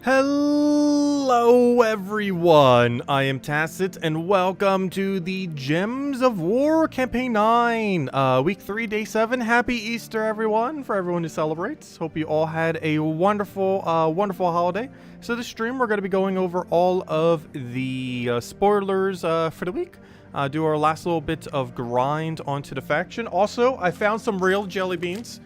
Hello everyone, I am Tacit and welcome to the Gems of War Campaign 9, Week 3, Day 7. Happy Easter everyone, for everyone who celebrates. Hope you all had a wonderful, wonderful holiday. So this stream we're going to be going over all of the spoilers for the week. Do our last little bit of grind onto the faction. Also, I found some real jelly beans.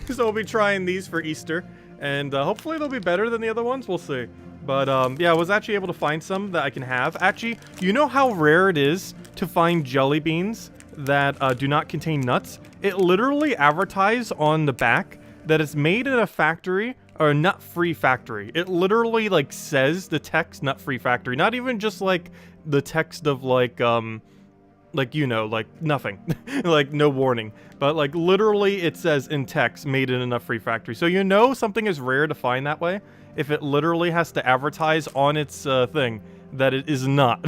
So we'll be trying these for Easter. And hopefully they'll be better than the other ones. We'll see. But yeah, I was actually able to find some that I can have. Actually, you know how rare it is to find jelly beans that do not contain nuts? It literally advertised on the back that it's made in a factory or a nut-free factory. It literally like says the text nut-free factory. Not even just like the text of like you know, like nothing, like no warning, but like literally it says in text made in a nut-free factory. So you know something is rare to find that way if it literally has to advertise on its thing that it is not.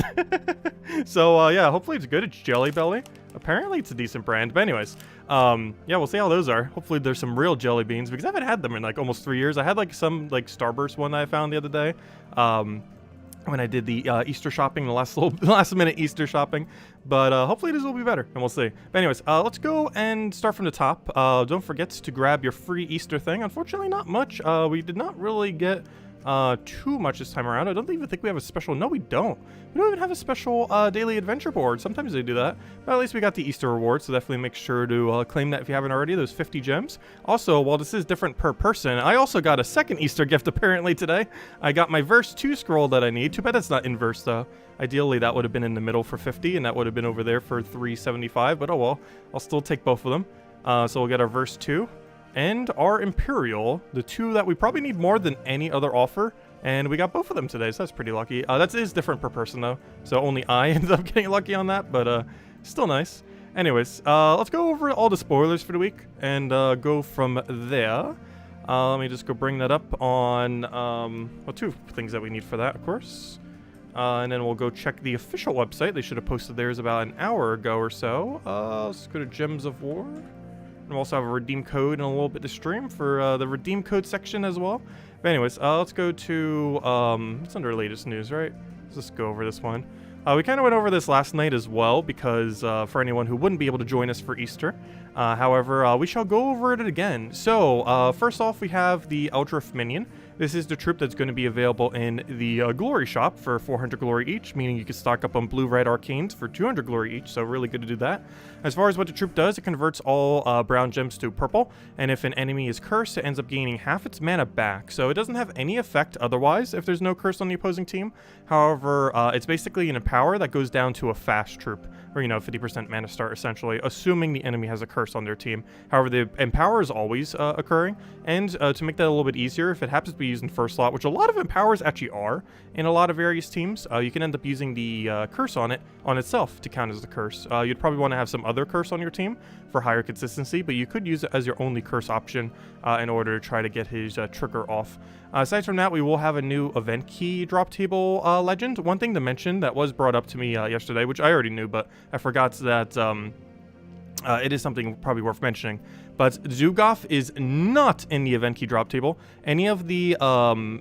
So yeah, hopefully it's good. It's Jelly Belly. Apparently it's a decent brand, but anyways, yeah, we'll see how those are. Hopefully there's some real jelly beans because I haven't had them in like almost 3 years. I had like some like Starburst one that I found the other day. When I did the Easter shopping, the last minute Easter shopping, but hopefully this will be better, and we'll see. But anyways, let's go and start from the top. Don't forget to grab your free Easter thing. Unfortunately, not much. We did not really get too much this time around. I don't even think we have a special. No, we don't. We don't even have a special daily adventure board. Sometimes they do that, but at least we got the Easter reward, so definitely make sure to claim that if you haven't already, those 50 gems. Also, while this is different per person, I also got a second Easter gift apparently today. I got my verse 2 scroll that I need. Too bad it's not inverse though. Ideally that would have been in the middle for 50 and that would have been over there for 375, but oh well. I'll still take both of them. So we'll get our verse 2 and our Imperial, the two that we probably need more than any other offer, and we got both of them today, so that's pretty lucky. That is different per person though, so only I ended up getting lucky on that, but still nice. Anyways, let's go over all the spoilers for the week and go from there. Let me just go bring that up on well, 2 things that we need for that, of course. And then we'll go check the official website. They should have posted theirs about an hour ago or so. Let's go to Gems of War. And we'll also have a redeem code in a little bit to stream for the redeem code section as well. But anyways, let's go to, it's under latest news, right? Let's just go over this one. We kind of went over this last night as well because for anyone who wouldn't be able to join us for Easter. However, we shall go over it again. So, first off, we have the Eldriff minion. This is the troop that's going to be available in the Glory Shop for 400 glory each, meaning you can stock up on blue-red arcanes for 200 glory each, so really good to do that. As far as what the troop does, it converts all brown gems to purple, and if an enemy is cursed, it ends up gaining half its mana back. So it doesn't have any effect otherwise if there's no curse on the opposing team. However, it's basically an empower that goes down to a fast troop, or, you know, 50% mana start essentially, assuming the enemy has a curse on their team. However, the empower is always occurring, and to make that a little bit easier, if it happens to be used in first slot, which a lot of empowers actually are in a lot of various teams, you can end up using the curse on itself to count as the curse. You'd probably want to have some other curse on your team for higher consistency, but you could use it as your only curse option in order to try to get his trigger off. Aside from that, we will have a new event key drop table legend. One thing to mention that was brought up to me yesterday, which I already knew, but I forgot that it is something probably worth mentioning. But Zugoff is not in the event key drop table. Any of the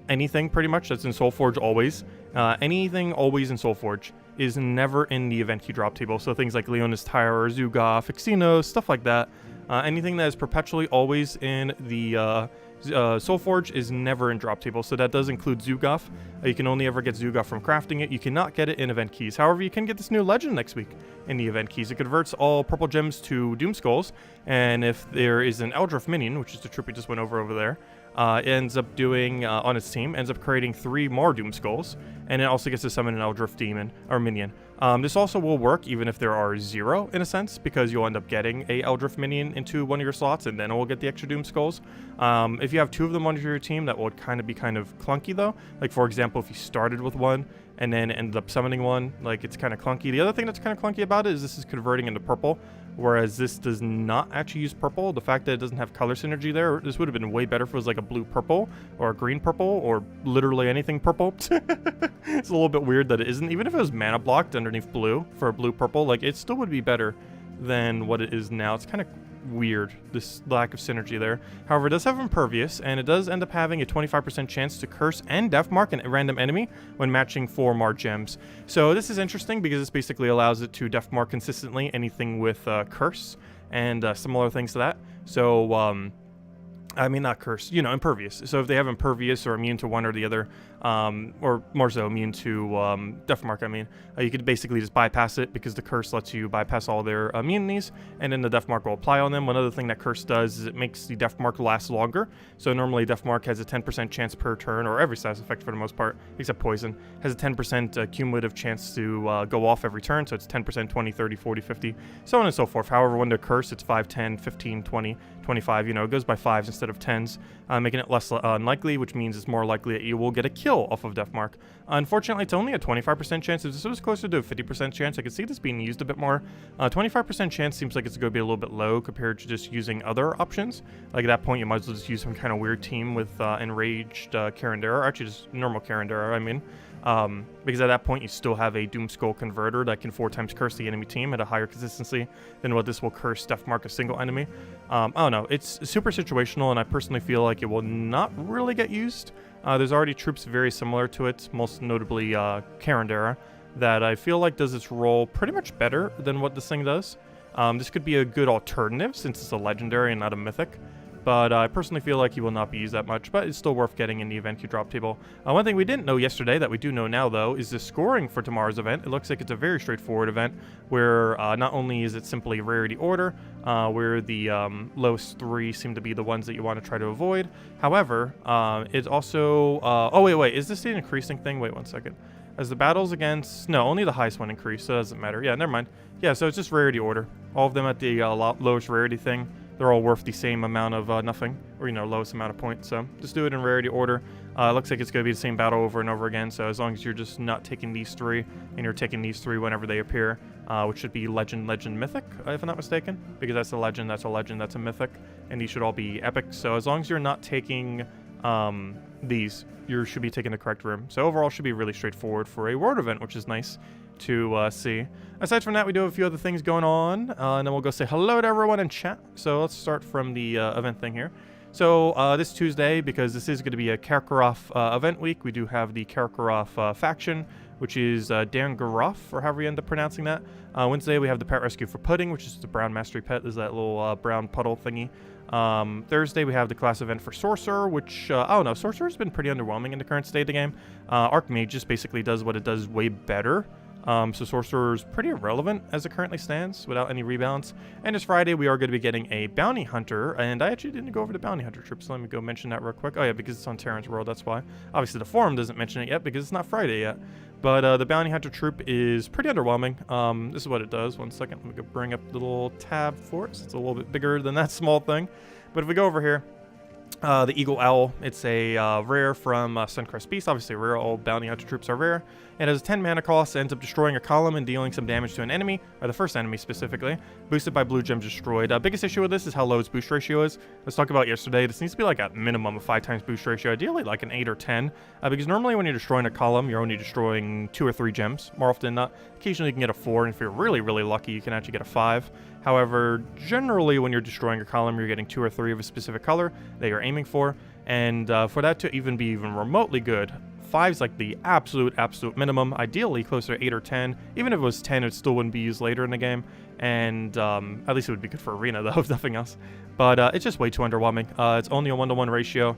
anything pretty much that's in Soulforge always, anything always in Soulforge is never in the event key drop table. So things like Leona's Tower, Zugoff, Xenos, stuff like that. Anything that is perpetually always in the Soulforge is never in drop table, so that does include Zugoff. You can only ever get Zugoff from crafting it. You cannot get it in event keys. However, you can get this new legend next week in the event keys. It converts all purple gems to Doom Skulls, and if there is an Eldriff minion, which is the troop we just went over there, ends up doing on its team, ends up creating 3 more Doom Skulls, and it also gets to summon an Eldriff demon or minion. This also will work even if there are 0 in a sense, because you'll end up getting a Eldriff minion into one of your slots, and then it will get the extra Doom Skulls. If you have 2 of them under your team, that will kind of be kind of clunky though. Like for example, if you started with one and then ended up summoning one, like it's kind of clunky. The other thing that's kind of clunky about it is this is converting into purple, whereas this does not actually use purple. The fact that it doesn't have color synergy there, this would have been way better if it was like a blue purple or a green purple or literally anything purple. It's a little bit weird that it isn't. Even if it was mana blocked underneath blue for a blue purple, like it still would be better than what it is now. It's kind of weird, this lack of synergy there. However, it does have Impervious, and it does end up having a 25% chance to curse and deathmark a random enemy when matching 4 Mar gems. So this is interesting because this basically allows it to deathmark consistently anything with curse and similar things to that. So, I mean, not curse, you know, impervious. So if they have impervious or immune to one or the other, or more so immune to deathmark, I mean, you could basically just bypass it because the curse lets you bypass all their immunities, and then the deathmark will apply on them. One other thing that curse does is it makes the deathmark last longer. So normally deathmark has a 10% chance per turn, or every status effect for the most part, except poison, has a 10% cumulative chance to go off every turn. So it's 10%, 20, 30, 40, 50, so on and so forth. However, when they're curse, it's 5, 10, 15, 20, 25, you know, it goes by 5s instead of 10s, making it less unlikely, which means it's more likely that you will get a kill off of deathmark. Unfortunately, it's only a 25% chance. If this was closer to a 50% chance, I could see this being used a bit more. 25% chance seems like it's going to be a little bit low compared to just using other options. Like at that point, you might as well just use some kind of weird team with Enraged Karandera, or actually just normal Karandera, I mean. Because at that point you still have a Doomskull Converter that can 4 times curse the enemy team at a higher consistency than what this will curse deathmark a single enemy. I don't know, it's super situational, and I personally feel like it will not really get used. There's already troops very similar to it, most notably Karandera, that I feel like does its role pretty much better than what this thing does. This could be a good alternative since it's a legendary and not a mythic. But I personally feel like he will not be used that much, but it's still worth getting in the event queue drop table. One thing we didn't know yesterday that we do know now, though, is the scoring for tomorrow's event. It looks like it's a very straightforward event, where not only is it simply rarity order, where the lowest 3 seem to be the ones that you want to try to avoid. However, it's also... oh, wait, is this the increasing thing? Wait 1 second. As the battles against... No, only the highest one increase, so it doesn't matter. Yeah, never mind. Yeah, so it's just rarity order. All of them at the lowest rarity thing. They're all worth the same amount of nothing, or, you know, lowest amount of points. So just do it in rarity order. It looks like it's going to be the same battle over and over again. So as long as you're just not taking these 3, and you're taking these 3 whenever they appear, which should be legend, mythic, if I'm not mistaken, because that's a legend, that's a mythic, and these should all be epic. So as long as you're not taking these, you should be taking the correct room. So overall, should be really straightforward for a world event, which is nice to see. Aside from that, we do have a few other things going on, and then we'll go say hello to everyone in chat. So let's start from the event thing here. So this Tuesday, because this is going to be a Karkaroff event week, we do have the Karkaroff faction, which is Dangaroff, or however you end up pronouncing that. Wednesday, we have the pet rescue for Pudding, which is the brown mastery pet. There's that little brown puddle thingy. Thursday, we have the class event for Sorcerer, which, I don't know, Sorcerer's been pretty underwhelming in the current state of the game. Archmage just basically does what it does way better. So Sorcerer's pretty irrelevant as it currently stands without any rebalance. And this Friday, we are going to be getting a Bounty Hunter, and I actually didn't go over the Bounty Hunter trip, so let me go mention that real quick. Oh yeah, because it's on Terran's World, that's why. Obviously the forum doesn't mention it yet because it's not Friday yet. But the Bounty Hunter troop is pretty underwhelming. This is what it does. 1 second, let me go bring up the little tab for it. So it's a little bit bigger than that small thing. But if we go over here, the Eagle Owl, it's a rare from Suncrest Beast. Obviously rare, all Bounty Hunter troops are rare. It has a 10 mana cost, ends up destroying a column and dealing some damage to an enemy, or the first enemy specifically, boosted by blue gems destroyed. Biggest issue with this is how low its boost ratio is. Let's talk about yesterday. This needs to be like a minimum of 5 times boost ratio, ideally like an 8 or 10, because normally when you're destroying a column, you're only destroying 2 or 3 gems, more often than not. Occasionally you can get a 4, and if you're really, really lucky, you can actually get a 5. However, generally when you're destroying a column, you're getting 2 or 3 of a specific color that you're aiming for, and for that to even be even remotely good, 5's like the absolute minimum, ideally closer to 8 or 10. Even if it was 10, it still wouldn't be used later in the game, and at least it would be good for Arena though, if nothing else. But it's just way too underwhelming. It's only a 1-to-1 ratio.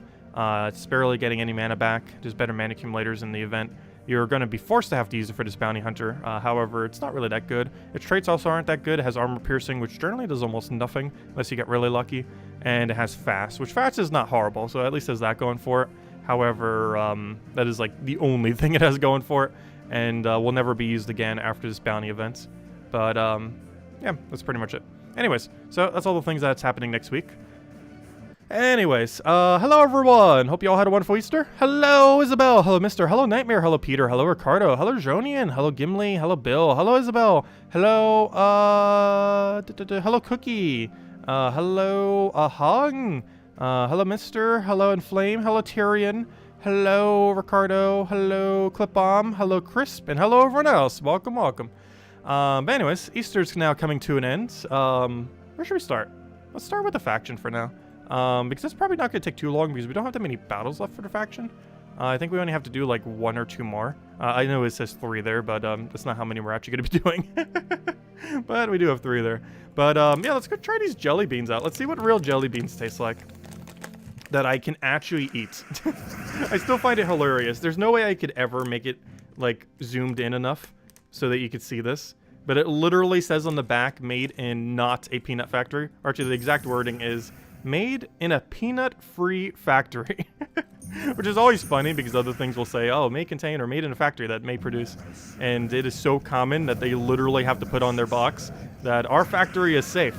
It's barely getting any mana back. There's better mana accumulators in the event. You're going to be forced to have to use it for this Bounty Hunter. However, it's not really that good. Its traits also aren't that good. It has armor piercing, which generally does almost nothing unless you get really lucky. And it has fast, which fast is not horrible, so at least has that going for it. However, that is like the only thing it has going for it, and will never be used again after this bounty event. But yeah, that's pretty much it. Anyways, so that's all the things that's happening next week. Anyways, hello everyone. Hope you all had a wonderful Easter. Hello Isabel. Hello Mister. Hello Nightmare. Hello Peter. Hello Ricardo. Hello Jonian. Hello Gimli. Hello Bill. Hello Isabel. Hello hello Cookie. Hello Hung. Hello Mister. Hello Inflame. Hello Tyrion. Hello Ricardo. Hello Clipbomb. Hello Crisp. And hello everyone else. Welcome. But anyways, Easter's now coming to an end. Where should we start? Let's start with the faction for now. Because that's probably not going to take too long because we don't have that many battles left for the faction. I think we only have to do like 1 or 2 more. I know it says 3 there, but that's not how many we're actually going to be doing. But we do have 3 there. But yeah, let's go try these jelly beans out. Let's see what real jelly beans taste like that I can actually eat. I still find it hilarious. There's no way I could ever make it like zoomed in enough so that you could see this. But it literally says on the back, made in not a peanut factory. Or actually, the exact wording is, made in a peanut-free factory. Which is always funny because other things will say, oh, may contain or made in a factory that may produce. And it is so common that they literally have to put on their box that our factory is safe.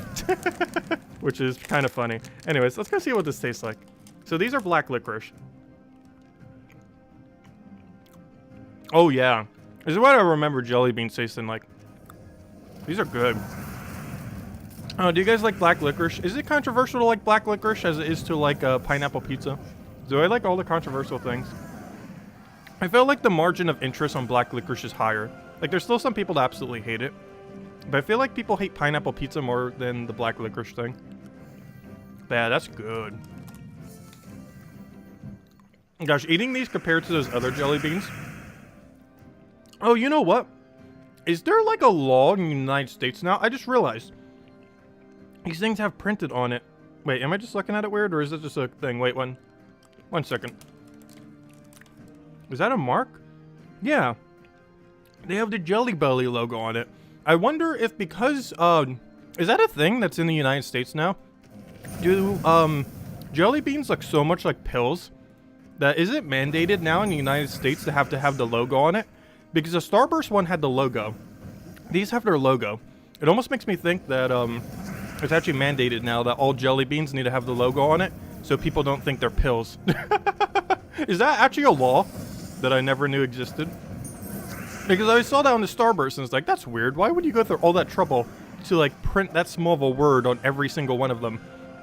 Which is kind of funny. Anyways, let's go see what this tastes like. So these are black licorice. Oh, yeah. This is what I remember jelly beans tasting like. These are good. Oh, do you guys like black licorice? Is it controversial to like black licorice as it is to like pineapple pizza? Do I like all the controversial things? I feel like the margin of interest on black licorice is higher. Like, there's still some people that absolutely hate it. But I feel like people hate pineapple pizza more than the black licorice thing. Yeah, that's good. Gosh, eating these compared to those other jelly beans. Oh, you know what? Is there like a law in the United States now? I just realized. These things have printed on it. Wait, am I just looking at it weird or is it just a thing? Wait, one second. Is that a mark? Yeah. They have the Jelly Belly logo on it. I wonder if because, is that a thing that's in the United States now? Do, jelly beans look so much like pills that is it mandated now in the United States to have the logo on it? Because the Starburst one had the logo. These have their logo. It almost makes me think that it's actually mandated now that all jelly beans need to have the logo on it so people don't think they're pills. Is that actually a law that I never knew existed? Because I saw that on the Starburst and it's like, that's weird. Why would you go through all that trouble to like print that small of a word on every single one of them?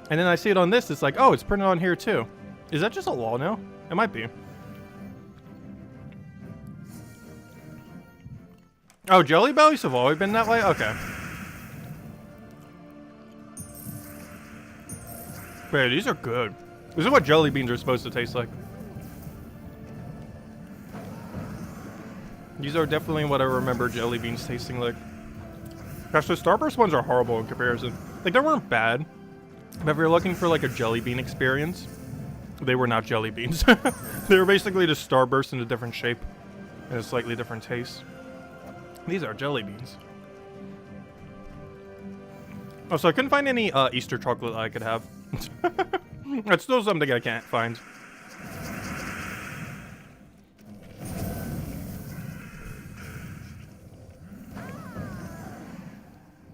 And then I see it on this, it's like, oh, it's printed on here too. Is that just a law now? It might be. Oh, Jelly Bellies have always been that way? Okay. Wait, these are good. This is what jelly beans are supposed to taste like. These are definitely what I remember jelly beans tasting like. Gosh, the Starburst ones are horrible in comparison. Like, they weren't bad. But if you're looking for like a jelly bean experience, they were not jelly beans. They were basically just Starburst in a different shape and a slightly different taste. These are jelly beans. Oh, so I couldn't find any Easter chocolate I could have. That's still something I can't find.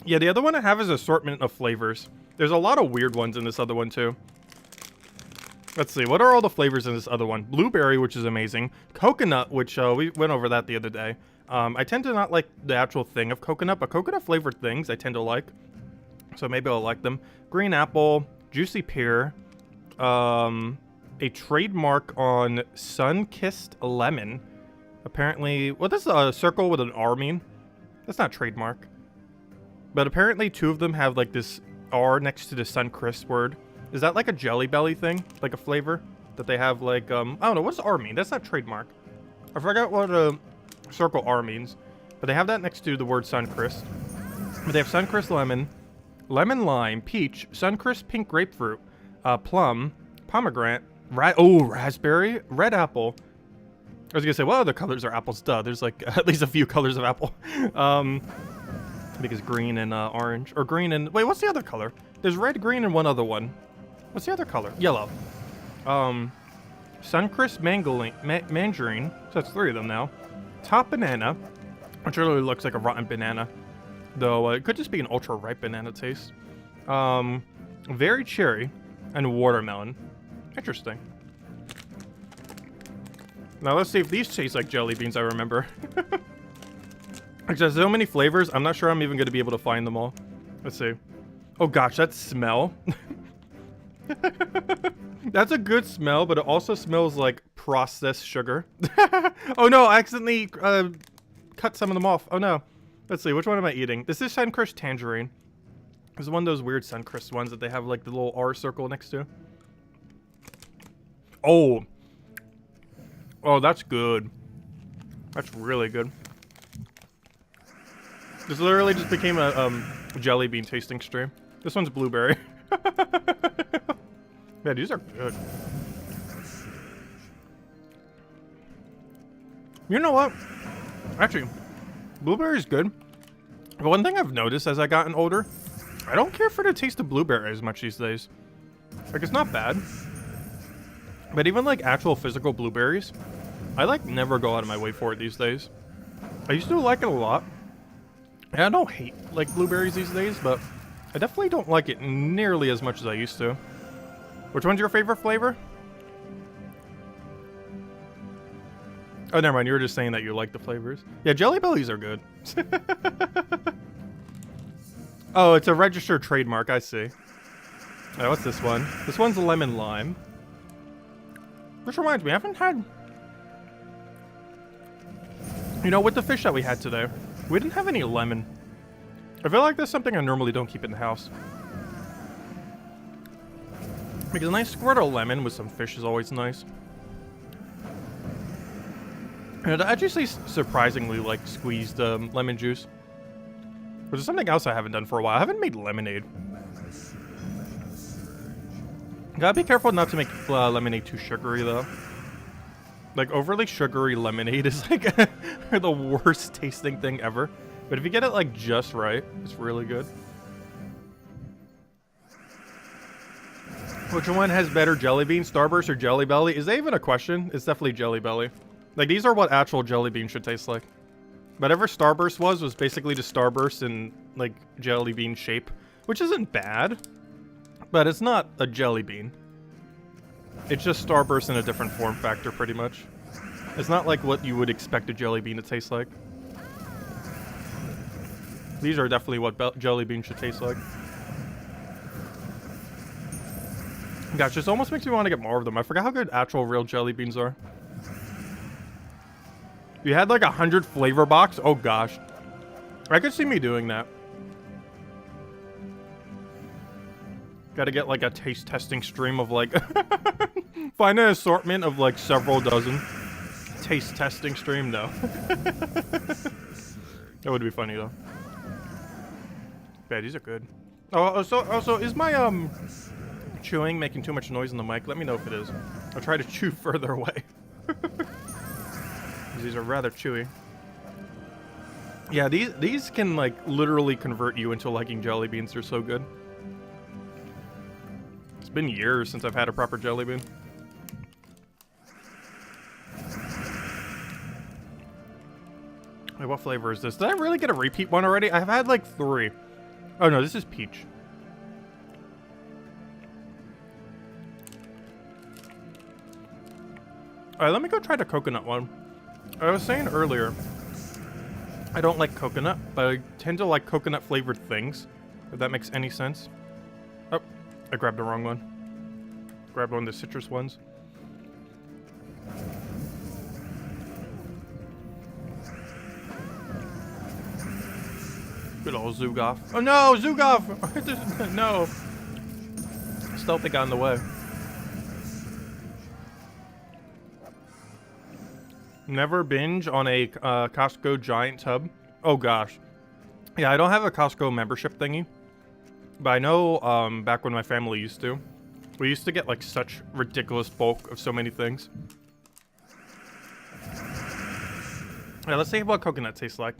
Yeah, the other one I have is assortment of flavors. There's a lot of weird ones in this other one too. Let's see, what are all the flavors in this other one? Blueberry, which is amazing. Coconut, which we went over that the other day. I tend to not like the actual thing of coconut, but coconut flavored things I tend to like. So maybe I'll like them. Green apple, juicy pear, a trademark on sun-kissed lemon. Apparently, what does a circle with an R mean? That's not trademark. But apparently 2 of them have like this R next to the sun-kissed word. Is that like a Jelly Belly thing? Like a flavor? That they have like, I don't know, what does R mean? That's not trademark. I forgot what circle R means. But they have that next to the word sun-kissed. But they have sun-kissed lemon, lemon lime, peach, sun-kissed pink grapefruit, plum, pomegranate, raspberry, red apple. I was gonna say, what other colors are apples? Duh, there's like at least a few colors of apple. Because green and orange, or green and, wait, what's the other color? There's red, green, and one other one. What's the other color? Yellow. Sun-kissed mandarin, so that's 3 of them now. Top banana, which really looks like a rotten banana. Though it could just be an ultra ripe banana taste. Very cherry and watermelon. Interesting. Now let's see if these taste like jelly beans I remember. There's so many flavors, I'm not sure I'm even going to be able to find them all. Let's see. Oh gosh, that smell. That's a good smell, but it also smells like processed sugar. Oh no, I accidentally cut some of them off. Oh no. Let's see, which one am I eating? This is sun-kissed tangerine. It's one of those weird Suncrest ones that they have like the little R circle next to. Oh. Oh, that's good. That's really good. This literally just became a jelly bean tasting stream. This one's blueberry. Yeah, these are good. You know what? Actually, blueberry is good. But one thing I've noticed as I gotten older, I don't care for the taste of blueberry as much these days. Like, it's not bad. But even like actual physical blueberries, I like never go out of my way for it these days. I used to like it a lot. And I don't hate like blueberries these days, but I definitely don't like it nearly as much as I used to. Which one's your favorite flavor? Oh, never mind. You were just saying that you like the flavors. Yeah, Jelly Bellies are good. Oh, it's a registered trademark. I see. Oh, what's this one? This one's lemon lime. Which reminds me, I haven't had... You know, with the fish that we had today, we didn't have any lemon. I feel like that's something I normally don't keep in the house. Because a nice squirt of lemon with some fish is always nice. And I actually surprisingly like squeezed lemon juice. Which is something else I haven't done for a while. I haven't made lemonade. Gotta be careful not to make lemonade too sugary though. Like overly sugary lemonade is like the worst tasting thing ever. But if you get it like just right, it's really good. Which one has better jelly beans, Starburst or Jelly Belly? Is that even a question? It's definitely Jelly Belly. Like these are what actual jelly beans should taste like. Whatever Starburst was basically just Starburst in like jelly bean shape, which isn't bad, but it's not a jelly bean. It's just Starburst in a different form factor, pretty much. It's not like what you would expect a jelly bean to taste like. These are definitely what jelly beans should taste like. Gosh, this almost makes me want to get more of them. I forgot how good actual real jelly beans are. You had like 100 flavor box? Oh gosh. I could see me doing that. Gotta get like a taste testing stream of like... Find an assortment of like several dozen. Taste testing stream? No. That would be funny though. Yeah, these are good. Oh, also, is my chewing making too much noise in the mic? Let me know if it is. I'll try to chew further away. These are rather chewy. Yeah, these can like literally convert you into liking jelly beans. They're so good. It's been years since I've had a proper jelly bean. Wait, what flavor is this? Did I really get a repeat one already? I've had like 3. Oh no, this is peach. Alright, let me go try the coconut one. I was saying earlier, I don't like coconut, but I tend to like coconut flavored things, if that makes any sense. Oh, I grabbed the wrong one. Grabbed one of the citrus ones. Good old Zugoff. Oh no, Zugoff! No. Stealthy got in the way. Never binge on a Costco giant tub. Oh gosh. Yeah, I don't have a Costco membership thingy. But I know back when my family used to. We used to get like such ridiculous bulk of so many things. Yeah, let's see what coconut tastes like.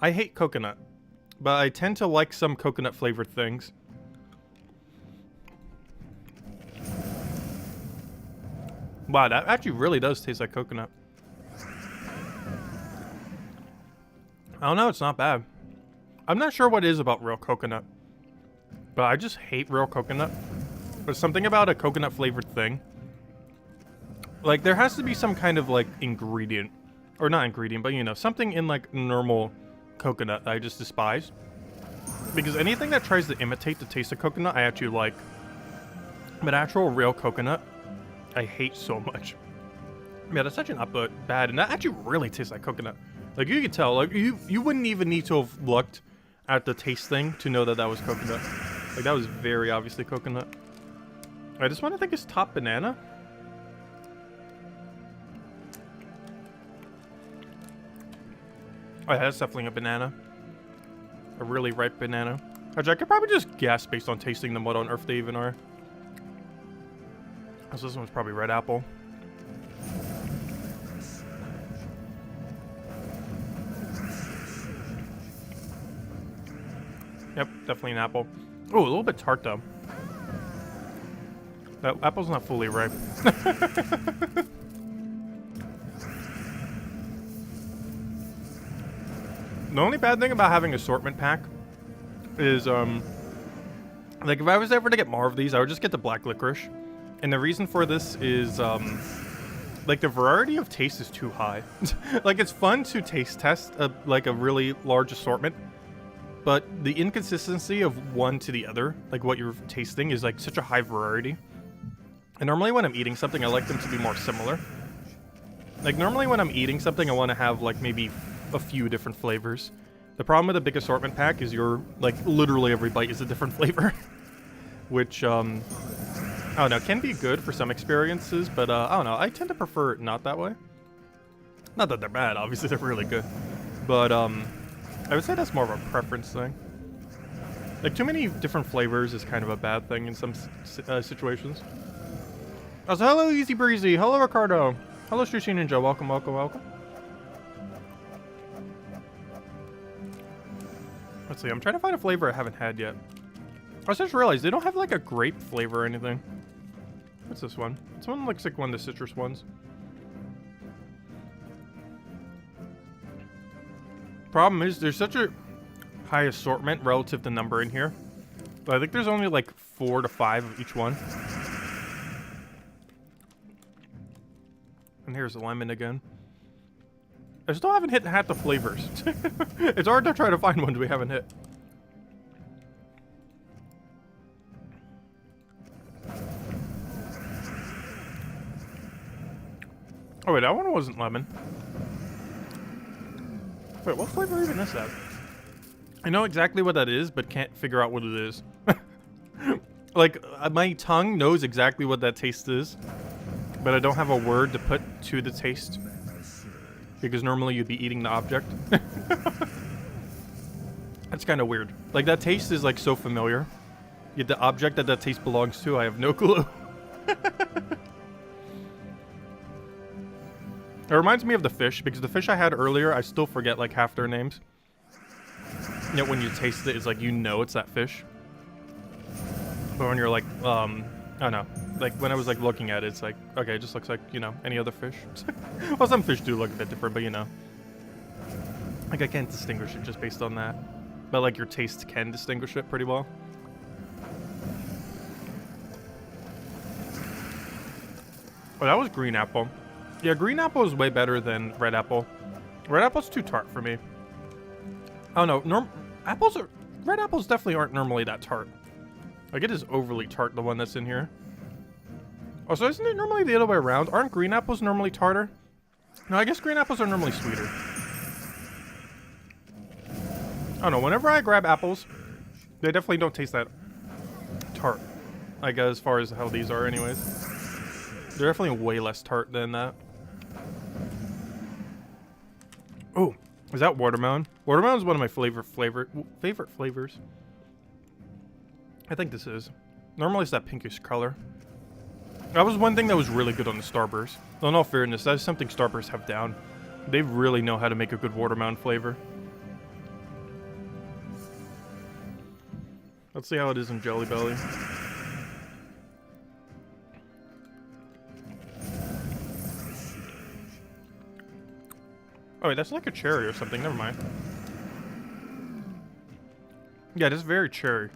I hate coconut. But I tend to like some coconut flavored things. Wow, that actually really does taste like coconut. I don't know, it's not bad. I'm not sure what it is about real coconut. But I just hate real coconut. There's something about a coconut flavored thing. Like, there has to be some kind of, like, ingredient. Or not ingredient, but, you know, something in, like, normal coconut that I just despise. Because anything that tries to imitate the taste of coconut, I actually like. But actual real coconut, I hate so much. Yeah, that's actually not bad. And that actually really tastes like coconut. Like, you can tell. Like, you wouldn't even need to have looked at the taste thing to know that that was coconut. Like, that was very obviously coconut. I just want to think it's top banana. Oh, yeah, that's definitely a banana. A really ripe banana. Actually, I could probably just guess based on tasting them what on earth they even are. So this one's probably red apple. Yep, definitely an apple. Oh, a little bit tart though. That apple's not fully ripe. The only bad thing about having assortment pack is, like if I was ever to get more of these, I would just get the black licorice. And the reason for this is, like the variety of taste is too high. Like it's fun to taste test like a really large assortment, but the inconsistency of one to the other, like what you're tasting, is like such a high variety. And normally when I'm eating something, I like them to be more similar. Like normally when I'm eating something, I want to have like maybe a few different flavors. The problem with a big assortment pack is you're like literally every bite is a different flavor, which I don't know, can be good for some experiences, but I don't know, I tend to prefer it not that way. Not that they're bad, obviously they're really good, but I would say that's more of a preference thing. Like too many different flavors is kind of a bad thing in some situations. Oh, so hello Easy Breezy, hello Ricardo, hello Sushi Ninja, welcome, welcome, welcome. Let's see, I'm trying to find a flavor I haven't had yet. I just realized they don't have like a grape flavor or anything. What's this one? This one looks like one of the citrus ones. Problem is, there's such a high assortment relative to number in here. But I think there's only like 4 to 5 of each one. And here's the lemon again. I still haven't hit half the flavors. It's hard to try to find ones we haven't hit. Oh wait, that one wasn't lemon. Wait, what flavor even is that? I know exactly what that is, but can't figure out what it is. Like, my tongue knows exactly what that taste is, but I don't have a word to put to the taste. Because normally you'd be eating the object. That's kind of weird. Like, that taste is, like, so familiar. Yet the object that that taste belongs to, I have no clue. It reminds me of the fish, because the fish I had earlier, I still forget, like, half their names. Yet when you taste it, it's like, you know it's that fish. But when you're like, I don't know. Like, when I was, like, looking at it, it's like, okay, it just looks like, you know, any other fish. Well, some fish do look a bit different, but, you know. Like, I can't distinguish it just based on that. But, like, your taste can distinguish it pretty well. Oh, that was green apple. Yeah, green apple is way better than red apple. Red apple's too tart for me. I don't know. Red apples definitely aren't normally that tart. Like, it is overly tart, the one that's in here. Oh, so isn't it normally the other way around? Aren't green apples normally tartar? No, I guess green apples are normally sweeter. I don't know. Whenever I grab apples, they definitely don't taste that tart. Like, as far as how these are anyways. They're definitely way less tart than that. Oh, is that watermelon? Watermelon is one of my favorite flavors. I think this is. Normally it's that pinkish color. That was one thing that was really good on the Starburst. In all fairness, that is something Starburst have down. They really know how to make a good watermelon flavor. Let's see how it is in Jelly Belly. Oh wait, that's like a cherry or something, never mind. Yeah, this is very cherry.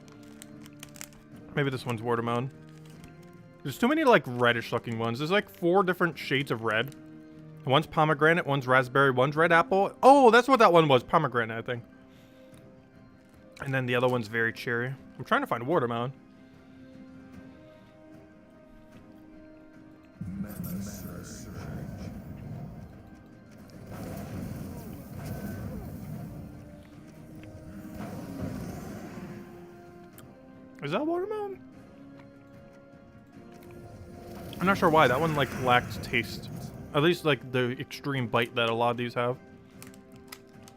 Maybe this one's watermelon. There's too many like reddish looking ones. There's like 4 different shades of red. One's pomegranate, one's raspberry, one's red apple. Oh, that's what that one was, pomegranate, I think. And then the other one's very cherry. I'm trying to find watermelon. Is that watermelon? I'm not sure why. That one, like, lacked taste. At least, like, the extreme bite that a lot of these have.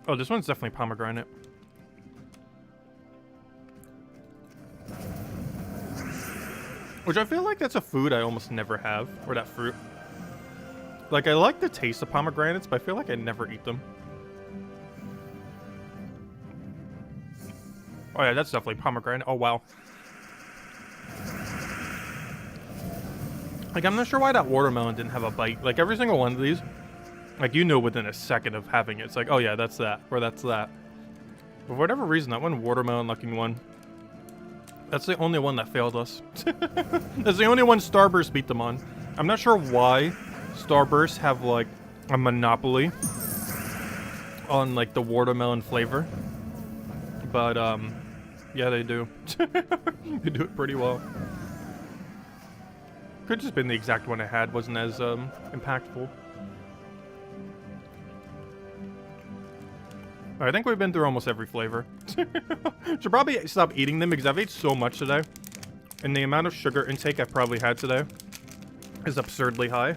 Oh, this one's definitely pomegranate. Which I feel like that's a food I almost never have. Or that fruit. Like, I like the taste of pomegranates, but I feel like I never eat them. Oh yeah, that's definitely pomegranate. Oh wow. Like, I'm not sure why that watermelon didn't have a bite. Like, every single one of these, like, you know within a second of having it. It's like, oh yeah, that's that, or that's that. But for whatever reason, that one watermelon-looking one, that's the only one that failed us. That's the only one Starburst beat them on. I'm not sure why Starburst have, like, a monopoly on, like, the watermelon flavor. But, yeah, they do. They do it pretty well. Could just been the exact one I had, wasn't as impactful. I think we've been through almost every flavor. Should probably stop eating them because I've ate so much today. And the amount of sugar intake I've probably had today is absurdly high.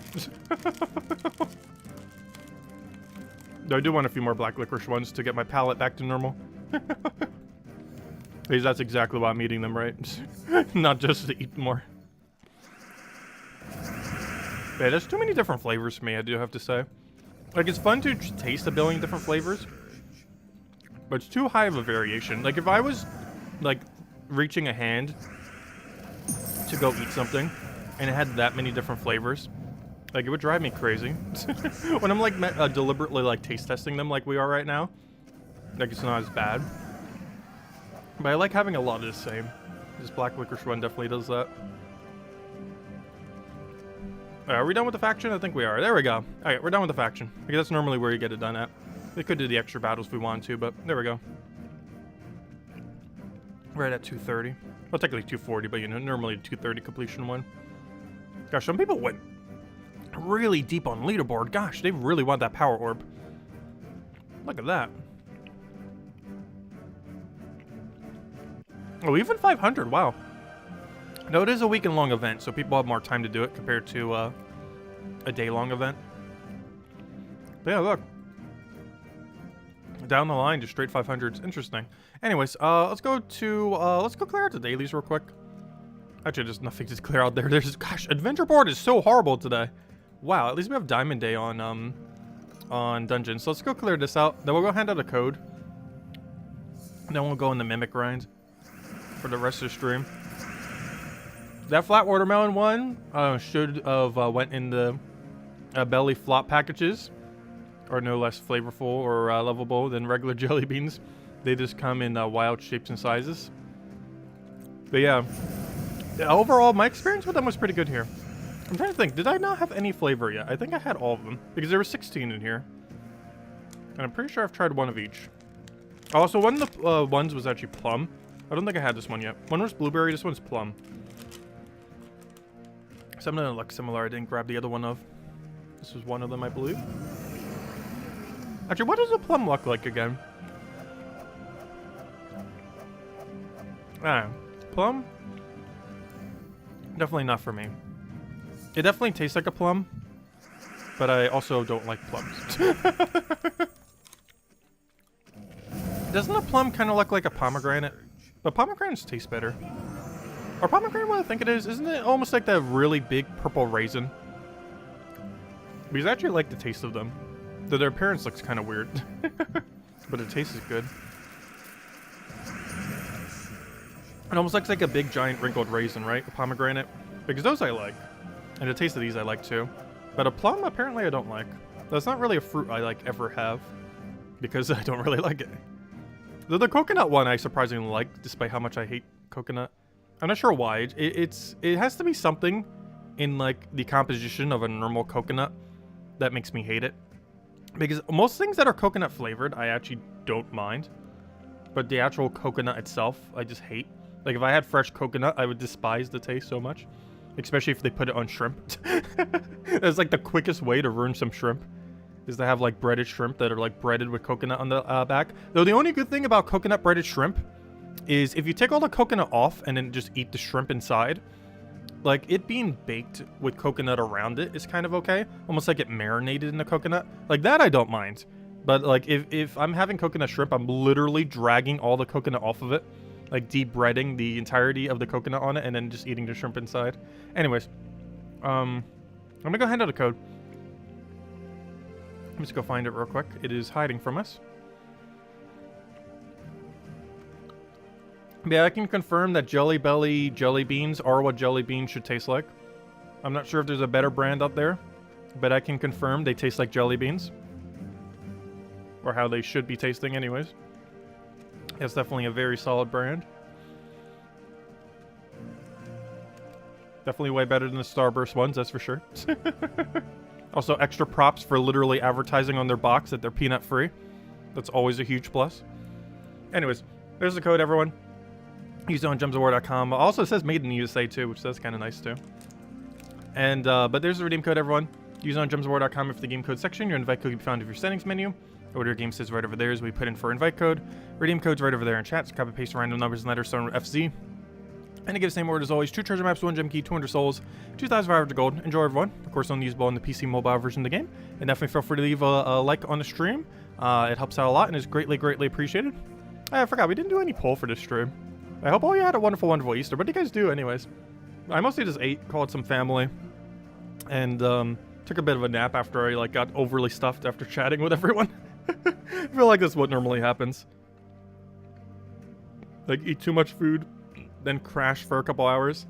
Though I do want a few more black licorice ones to get my palate back to normal. Because that's exactly why I'm eating them, right? Not just to eat more. Yeah, there's too many different flavors for me, I do have to say. Like, it's fun to taste a billion different flavors, but it's too high of a variation. Like, if I was, like, reaching a hand to go eat something, and it had that many different flavors, like, it would drive me crazy. When I'm, like, deliberately, like, taste testing them like we are right now, like, it's not as bad. But I like having a lot of the same. This black licorice one definitely does that. Alright, are we done with the faction? I think we are. There we go. Alright, we're done with the faction. Because that's normally where you get it done at. We could do the extra battles if we wanted to, but there we go. Right at 230. Well, technically 240, but you know, normally 230 completion one. Gosh, some people went really deep on leaderboard. Gosh, they really want that power orb. Look at that. Oh, even 500, wow. No, it is a weekend-long event, so people have more time to do it compared to a day-long event. But yeah, look. Down the line, just straight 500s. Interesting. Anyways, let's go clear out the dailies real quick. Actually, there's nothing to clear out there. Gosh, adventure board is so horrible today. Wow, at least we have Diamond Day on Dungeons. So let's go clear this out. Then we'll go hand out a code. Then we'll go in the Mimic grind for the rest of the stream. That flat watermelon one should have went in the belly flop packages, are no less flavorful or lovable than regular jelly beans. They just come in wild shapes and sizes. But yeah, overall my experience with them was pretty good here. I'm trying to think, did I not have any flavor yet? I think I had all of them because there were 16 in here, and I'm pretty sure I've tried one of each. Also, one of the ones was actually plum. I don't think I had this one yet. One was blueberry, this one's plum. Something that looks similar I didn't grab the other one of. This was one of them, I believe. Actually, what does a plum look like again? Plum? Definitely not for me. It definitely tastes like a plum, but I also don't like plums. Doesn't a plum kind of look like a pomegranate? But pomegranates taste better. Or pomegranate, what I think it is, isn't it almost like that really big purple raisin? Because I actually like the taste of them. Though their appearance looks kind of weird. But the taste is good. It almost looks like a big giant wrinkled raisin, right? A pomegranate. Because those I like. And the taste of these I like too. But a plum, apparently I don't like. That's not really a fruit I like ever have. Because I don't really like it. Though the coconut one I surprisingly like, despite how much I hate coconut. I'm not sure why. It has to be something in like the composition of a normal coconut that makes me hate it. Because most things that are coconut flavored, I actually don't mind. But the actual coconut itself, I just hate. Like if I had fresh coconut, I would despise the taste so much. Especially if they put it on shrimp. That's like the quickest way to ruin some shrimp. Is to have like breaded shrimp that are like breaded with coconut on the back. Though the only good thing about coconut breaded shrimp is if you take all the coconut off and then just eat the shrimp inside, like it being baked with coconut around it is kind of okay. Almost like it marinated in the coconut. Like that I don't mind. But like if I'm having coconut shrimp, I'm literally dragging all the coconut off of it. Like de-breading the entirety of the coconut on it and then just eating the shrimp inside. Anyways, I'm gonna go hand out a code. Let me just go find it real quick. It is hiding from us. Yeah, I can confirm that Jelly Belly jelly beans are what jelly beans should taste like. I'm not sure if there's a better brand out there, but I can confirm they taste like jelly beans. Or how they should be tasting anyways. It's definitely a very solid brand. Definitely way better than the Starburst ones, that's for sure. Also, extra props for literally advertising on their box that they're peanut free. That's always a huge plus. Anyways, there's the code, everyone. Use it on gemsofwar.com. Also, it says made in the USA too, which is kind of nice too. And but there's the redeem code, everyone. Use it on gemsofwar.com for the game code section. Your invite code can be found in your settings menu. Order your game says right over there as we put in for invite code. Redeem code's right over there in chat. So copy paste random numbers and letters starting with FZ. And to get the same order as always, 2 treasure maps, 1 gem key, 200 souls, 2,500 gold. Enjoy, everyone. Of course, only usable on the PC mobile version of the game. And definitely feel free to leave a like on the stream. It helps out a lot and is greatly, greatly appreciated. I forgot, we didn't do any poll for this stream. I hope all you had a wonderful, wonderful Easter. What do you guys do anyways? I mostly just ate, called some family, and took a bit of a nap after I like got overly stuffed after chatting with everyone. I feel like that's what normally happens. Like, eat too much food, then crash for a couple hours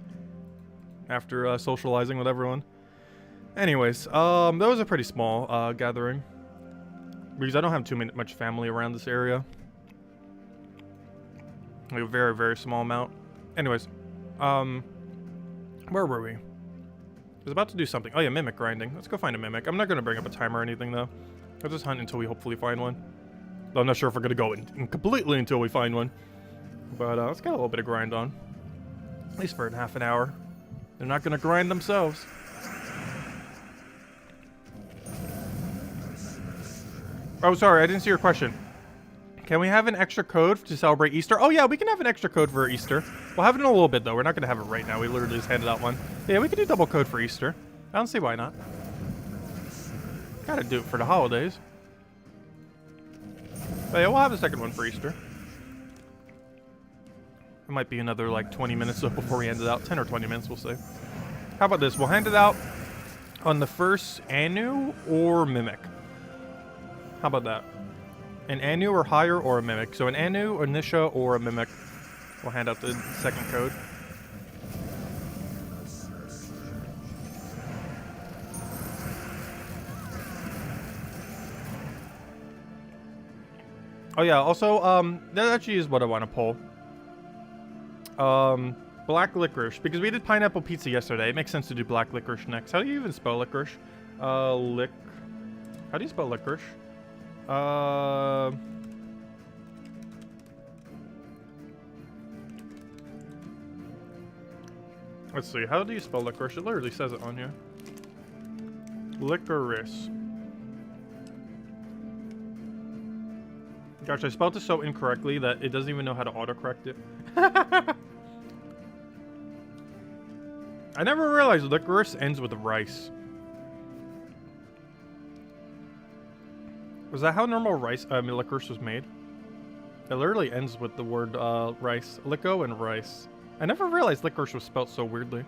after socializing with everyone. Anyways, that was a pretty small gathering. Because I don't have too much family around this area. Like a very, very small amount. Anyways, where were we? I was about to do something. Oh yeah, mimic grinding. Let's go find a mimic. I'm not going to bring up a timer or anything though. I'll just hunt until we hopefully find one. Though I'm not sure if we're going to go in completely until we find one. But let's get a little bit of grind on. At least for half an hour. They're not going to grind themselves. Oh, sorry, I didn't see your question. Can we have an extra code to celebrate Easter? Oh yeah, we can have an extra code for Easter. We'll have it in a little bit though. We're not going to have it right now. We literally just handed out one. Yeah, we can do double code for Easter. I don't see why not. Gotta do it for the holidays. But yeah, we'll have a second one for Easter. It might be another like 20 minutes before we hand it out. 10 or 20 minutes, we'll see. How about this? We'll hand it out on the first Anu or Mimic. How about that? An Anu or higher or a Mimic. So an Anu, a Nisha, or a Mimic. We'll hand out the second code. Oh yeah, also, that actually is what I want to pull. Black licorice, because we did pineapple pizza yesterday. It makes sense to do black licorice next. How do you even spell licorice? How do you spell licorice? Let's see, how do you spell licorice? It literally says it on here. Licorice. Gosh, I spelled this so incorrectly that it doesn't even know how to autocorrect it. I never realized licorice ends with rice. Was that how normal licorice was made? It literally ends with the word rice. Lico and rice. I never realized licorice was spelled so weirdly.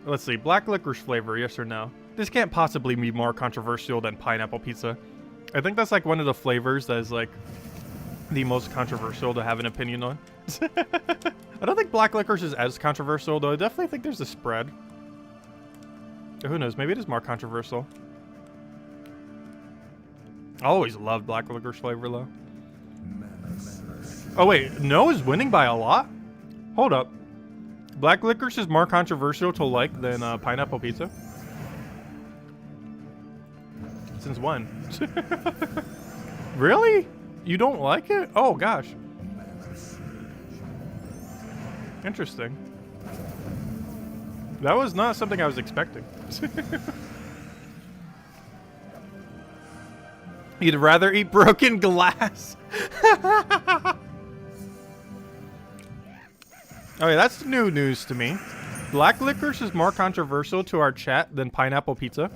Let's see, black licorice flavor, yes or no? This can't possibly be more controversial than pineapple pizza. I think that's like one of the flavors that is like the most controversial to have an opinion on. I don't think black licorice is as controversial, though I definitely think there's a spread. Who knows, maybe it is more controversial. I always loved black licorice flavor though. Oh wait, no is winning by a lot? Hold up. Black licorice is more controversial to like than pineapple pizza? Since when? Really? You don't like it? Oh gosh. Interesting. That was not something I was expecting. You'd rather eat broken glass? Okay, that's new news to me. Black licorice is more controversial to our chat than pineapple pizza.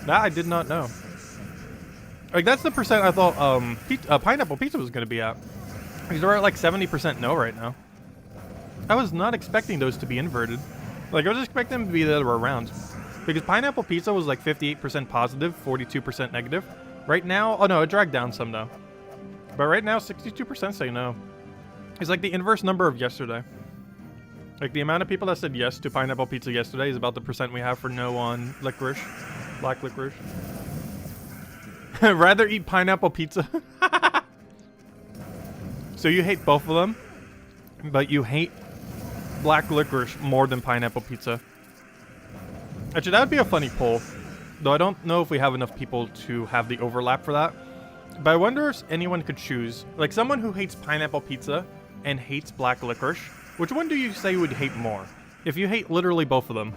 That I did not know. Like, that's the percent I thought pineapple pizza was going to be at. Because we're at like 70% no right now. I was not expecting those to be inverted. Like, I was expecting them to be the other way around. Because pineapple pizza was like 58% positive, 42% negative. Right now, oh no, it dragged down some though. But right now, 62% say no. It's like the inverse number of yesterday. Like, the amount of people that said yes to pineapple pizza yesterday is about the percent we have for no on licorice. Black licorice. Rather eat pineapple pizza. So you hate both of them, but you hate black licorice more than pineapple pizza. Actually, that would be a funny poll. Though I don't know if we have enough people to have the overlap for that. But I wonder if anyone could choose. Like, someone who hates pineapple pizza and hates black licorice. Which one do you say you would hate more? If you hate literally both of them.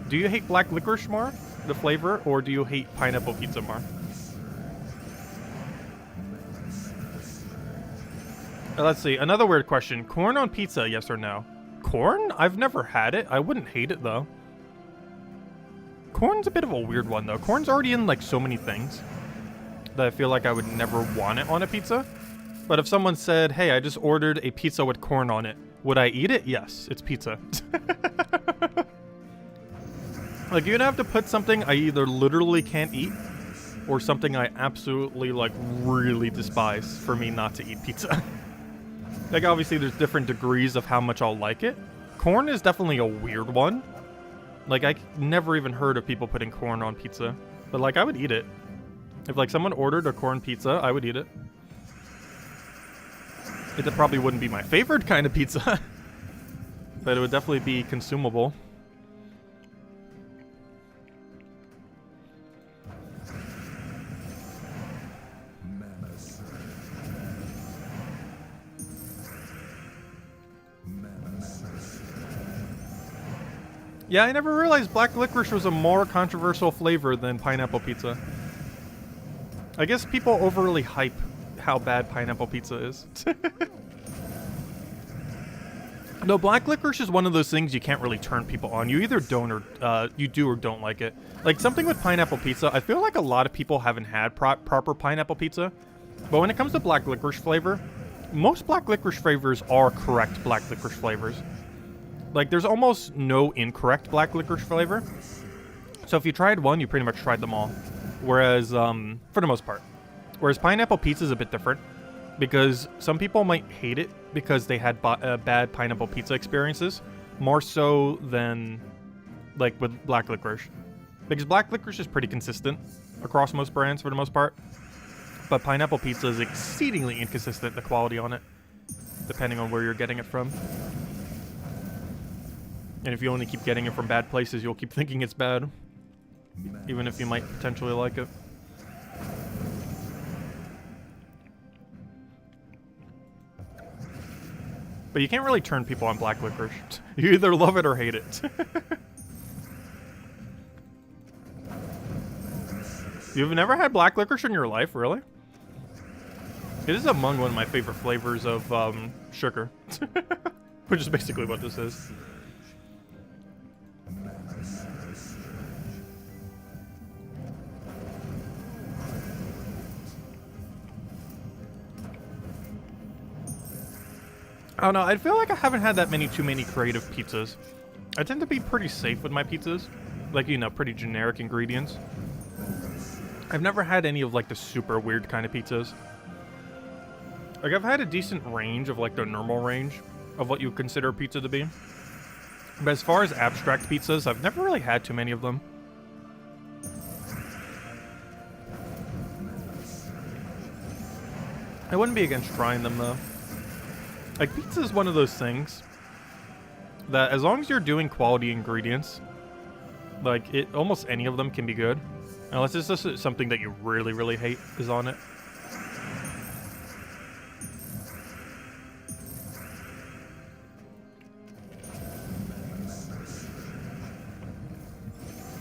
Do you hate black licorice more, the flavor, or do you hate pineapple pizza more? Let's see. Another weird question. Corn on pizza, yes or no? Corn? I've never had it. I wouldn't hate it, though. Corn's a bit of a weird one, though. Corn's already in, like, so many things that I feel like I would never want it on a pizza. But if someone said, hey, I just ordered a pizza with corn on it, would I eat it? Yes, it's pizza. Like, you'd have to put something I either literally can't eat or something I absolutely, like, really despise for me not to eat pizza. Like, obviously, there's different degrees of how much I'll like it. Corn is definitely a weird one. Like, I never even heard of people putting corn on pizza. But, like, I would eat it. If, like, someone ordered a corn pizza, I would eat it. It probably wouldn't be my favorite kind of pizza. But it would definitely be consumable. Yeah, I never realized black licorice was a more controversial flavor than pineapple pizza. I guess people overly hype how bad pineapple pizza is. No, black licorice is one of those things you can't really turn people on. You either don't or you do or don't like it. Like, something with pineapple pizza, I feel like a lot of people haven't had proper pineapple pizza. But when it comes to black licorice flavor, most black licorice flavors are correct black licorice flavors. Like, there's almost no incorrect black licorice flavor. So if you tried one, you pretty much tried them all. Whereas, for the most part. Whereas pineapple pizza is a bit different. Because some people might hate it because they had bad pineapple pizza experiences. More so than, like, with black licorice. Because black licorice is pretty consistent across most brands for the most part. But pineapple pizza is exceedingly inconsistent, the quality on it. Depending on where you're getting it from. And if you only keep getting it from bad places, you'll keep thinking it's bad. Even if you might potentially like it. But you can't really turn people on black licorice. You either love it or hate it. You've never had black licorice in your life, really? It is among one of my favorite flavors of sugar. Which is basically what this is. I don't know, I feel like I haven't had that too many creative pizzas. I tend to be pretty safe with my pizzas. Like, you know, pretty generic ingredients. I've never had any of, like, the super weird kind of pizzas. Like, I've had a decent range of, like, the normal range of what you would consider pizza to be. But as far as abstract pizzas, I've never really had too many of them. I wouldn't be against trying them, though. Like, pizza is one of those things that as long as you're doing quality ingredients, like, almost any of them can be good. Unless it's just something that you really, really hate is on it.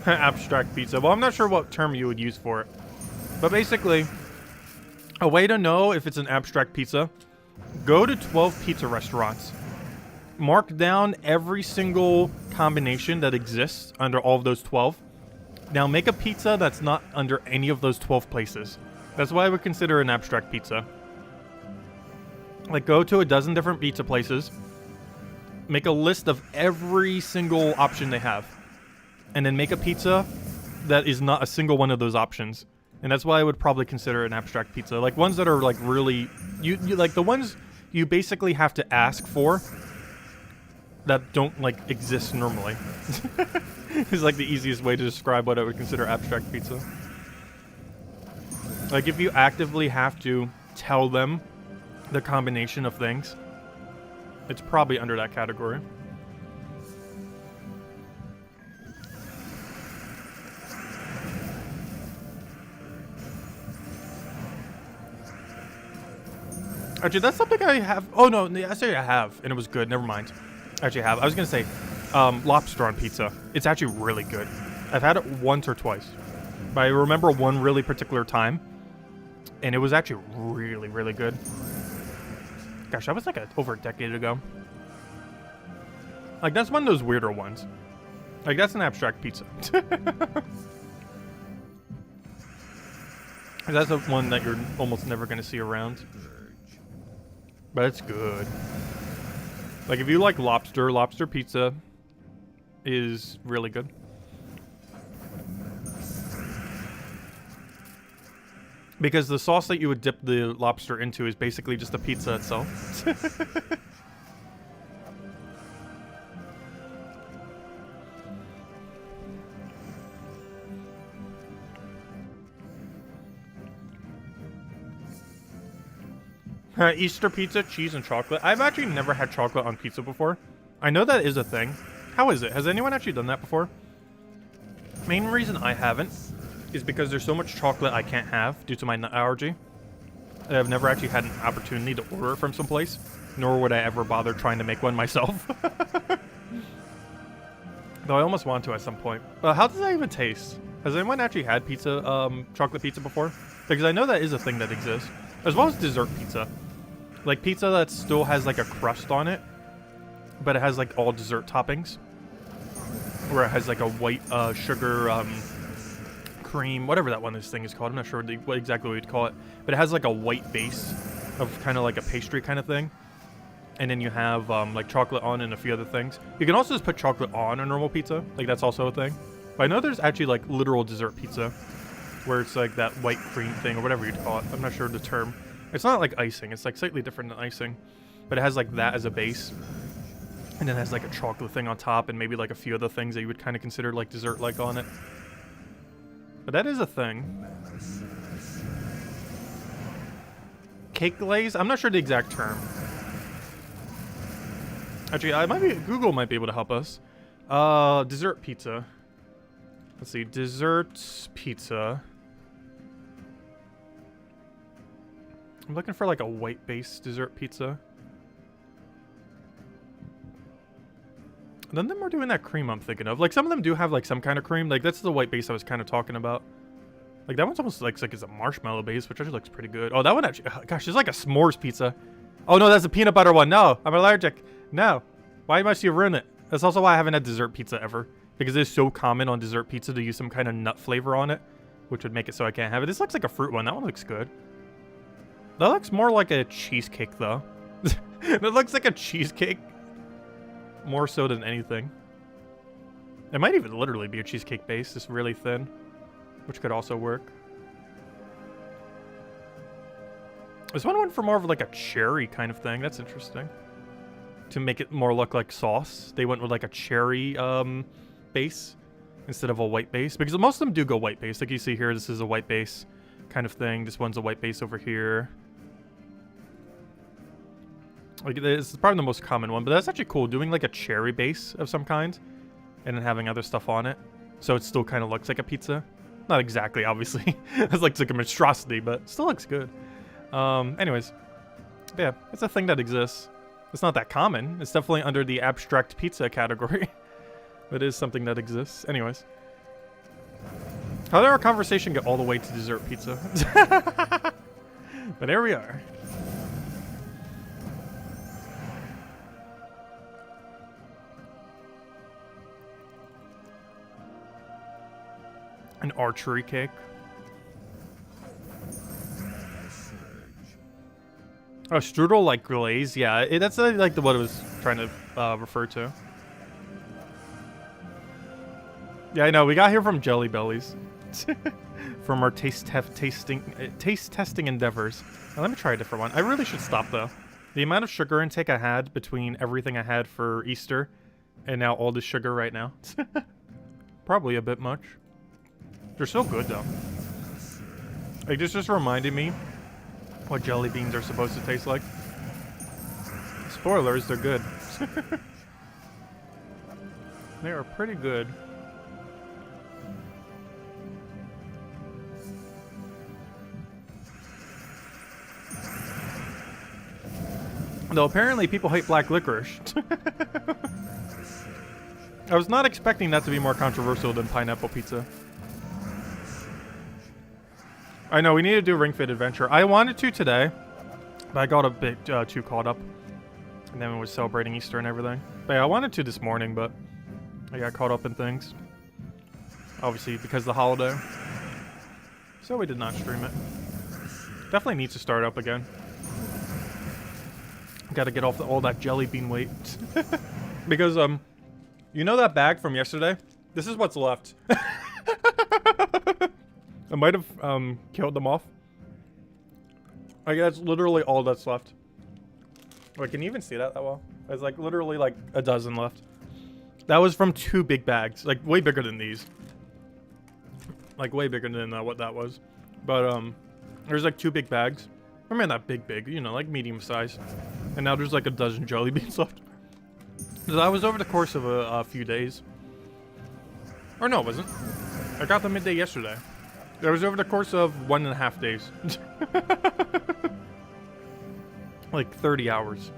Abstract pizza. Well, I'm not sure what term you would use for it. But basically, a way to know if it's an abstract pizza, go to 12 pizza restaurants mark down every single combination that exists under all of those 12. Now make a pizza that's not under any of those 12 places. That's why I would consider an abstract pizza. Like, go to a dozen different pizza places, make a list of every single option they have, and then make a pizza that is not a single one of those options. And that's why I would probably consider an abstract pizza. Like, ones that are, like, really... You like, the ones you basically have to ask for that don't, like, exist normally. Is, like, the easiest way to describe what I would consider abstract pizza. Like, if you actively have to tell them the combination of things, it's probably under that category. Actually, that's something I have. Oh, no, I say I have, and it was good. Never mind. Actually, I have. I was going to say lobster on pizza. It's actually really good. I've had it once or twice. But I remember one really particular time, and it was actually really, really good. Gosh, that was like over a decade ago. Like, that's one of those weirder ones. Like, that's an abstract pizza. That's the one that you're almost never going to see around. But it's good. Like, if you like lobster, lobster pizza is really good. Because the sauce that you would dip the lobster into is basically just the pizza itself. Easter pizza, cheese, and chocolate. I've actually never had chocolate on pizza before. I know that is a thing. How is it? Has anyone actually done that before? Main reason I haven't is because there's so much chocolate I can't have due to my nut allergy. I've never actually had an opportunity to order it from someplace, nor would I ever bother trying to make one myself. Though I almost want to at some point. How does that even taste? Has anyone actually had pizza, chocolate pizza before? Because I know that is a thing that exists. As well as dessert pizza. Like pizza that still has like a crust on it, but it has like all dessert toppings. Or it has like a white sugar cream, whatever that one this thing is called. I'm not sure what exactly we'd call it. But it has like a white base of kind of like a pastry kind of thing. And then you have like chocolate on and a few other things. You can also just put chocolate on a normal pizza. Like that's also a thing. But I know there's actually like literal dessert pizza where it's like that white cream thing or whatever you'd call it. I'm not sure the term. It's not like icing. It's like slightly different than icing. But it has like that as a base. And then it has like a chocolate thing on top and maybe like a few other things that you would kind of consider like dessert-like on it. But that is a thing. Cake glaze? I'm not sure the exact term. Actually, Google might be able to help us. Dessert pizza. Let's see, dessert pizza. I'm looking for like a white base dessert pizza. None of them are doing that cream I'm thinking of. Like some of them do have like some kind of cream. Like that's the white base I was kind of talking about. Like that one's almost like it's a marshmallow base, which actually looks pretty good. Oh, that one actually, gosh, it's like a s'mores pizza. Oh no, that's a peanut butter one. No, I'm allergic. No. Why must you ruin it? That's also why I haven't had dessert pizza ever. Because it's so common on dessert pizza to use some kind of nut flavor on it, which would make it so I can't have it. This looks like a fruit one. That one looks good. That looks more like a cheesecake, though. That looks like a cheesecake. More so than anything. It might even literally be a cheesecake base, just really thin. Which could also work. This one went for more of like a cherry kind of thing. That's interesting. To make it more look like sauce, they went with like a cherry base instead of a white base. Because most of them do go white base. Like you see here, this is a white base kind of thing. This one's a white base over here. Like this is probably the most common one, but that's actually cool. Doing like a cherry base of some kind and then having other stuff on it. So it still kind of looks like a pizza. Not exactly, obviously. It's like a monstrosity, but it still looks good. Anyways. Yeah, it's a thing that exists. It's not that common. It's definitely under the abstract pizza category. But it is something that exists. Anyways. How did our conversation get all the way to dessert pizza? But there we are. archery cake. Oh, strudel like glaze? Yeah, that's like what it was trying to refer to. Yeah, I know. We got here from Jelly Bellies. From our taste testing endeavors. Now, let me try a different one. I really should stop, though. The amount of sugar intake I had between everything I had for Easter and now all this sugar right now. Probably a bit much. They're so good, though. Like, this just reminded me what jelly beans are supposed to taste like. Spoilers, they're good. They are pretty good. Though apparently people hate black licorice. I was not expecting that to be more controversial than pineapple pizza. I know, we need to do Ring Fit Adventure. I wanted to today, but I got a bit too caught up. And then we was celebrating Easter and everything. But yeah, I wanted to this morning, but I got caught up in things. Obviously, because of the holiday. So we did not stream it. Definitely needs to start up again. Gotta get off all that jelly bean weight. Because, you know that bag from yesterday? This is what's left. I might have, killed them off. Like, that's literally all that's left. Wait, can you even see that well? There's, like, literally, like, a dozen left. That was from 2 big bags. Like, way bigger than these. Like, way bigger than what that was. But, there's, like, 2 big bags. I mean, not big, you know, like, medium size. And now there's, like, a dozen jelly beans left. So that was over the course of a few days. Or no, it wasn't. I got them midday yesterday. That was over the course of 1.5 days. Like 30 hours.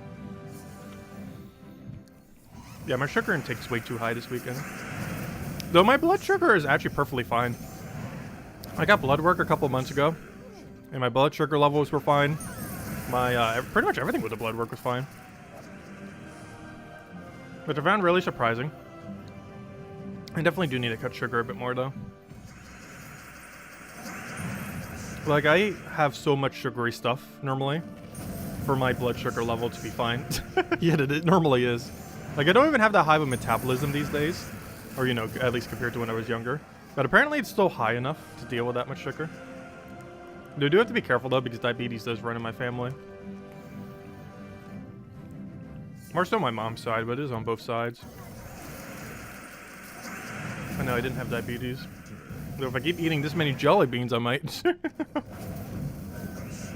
Yeah, my sugar intake's way too high this weekend. Though my blood sugar is actually perfectly fine. I got blood work a couple months ago. And my blood sugar levels were fine. My, pretty much everything with the blood work was fine. Which I found really surprising. I definitely do need to cut sugar a bit more, though. Like, I have so much sugary stuff, normally, for my blood sugar level to be fine. Yet it normally is. Like, I don't even have that high of a metabolism these days. Or, you know, at least compared to when I was younger. But apparently it's still high enough to deal with that much sugar. I do have to be careful, though, because diabetes does run in my family. More so my mom's side, but it is on both sides. I know I didn't have diabetes. So if I keep eating this many jelly beans, I might.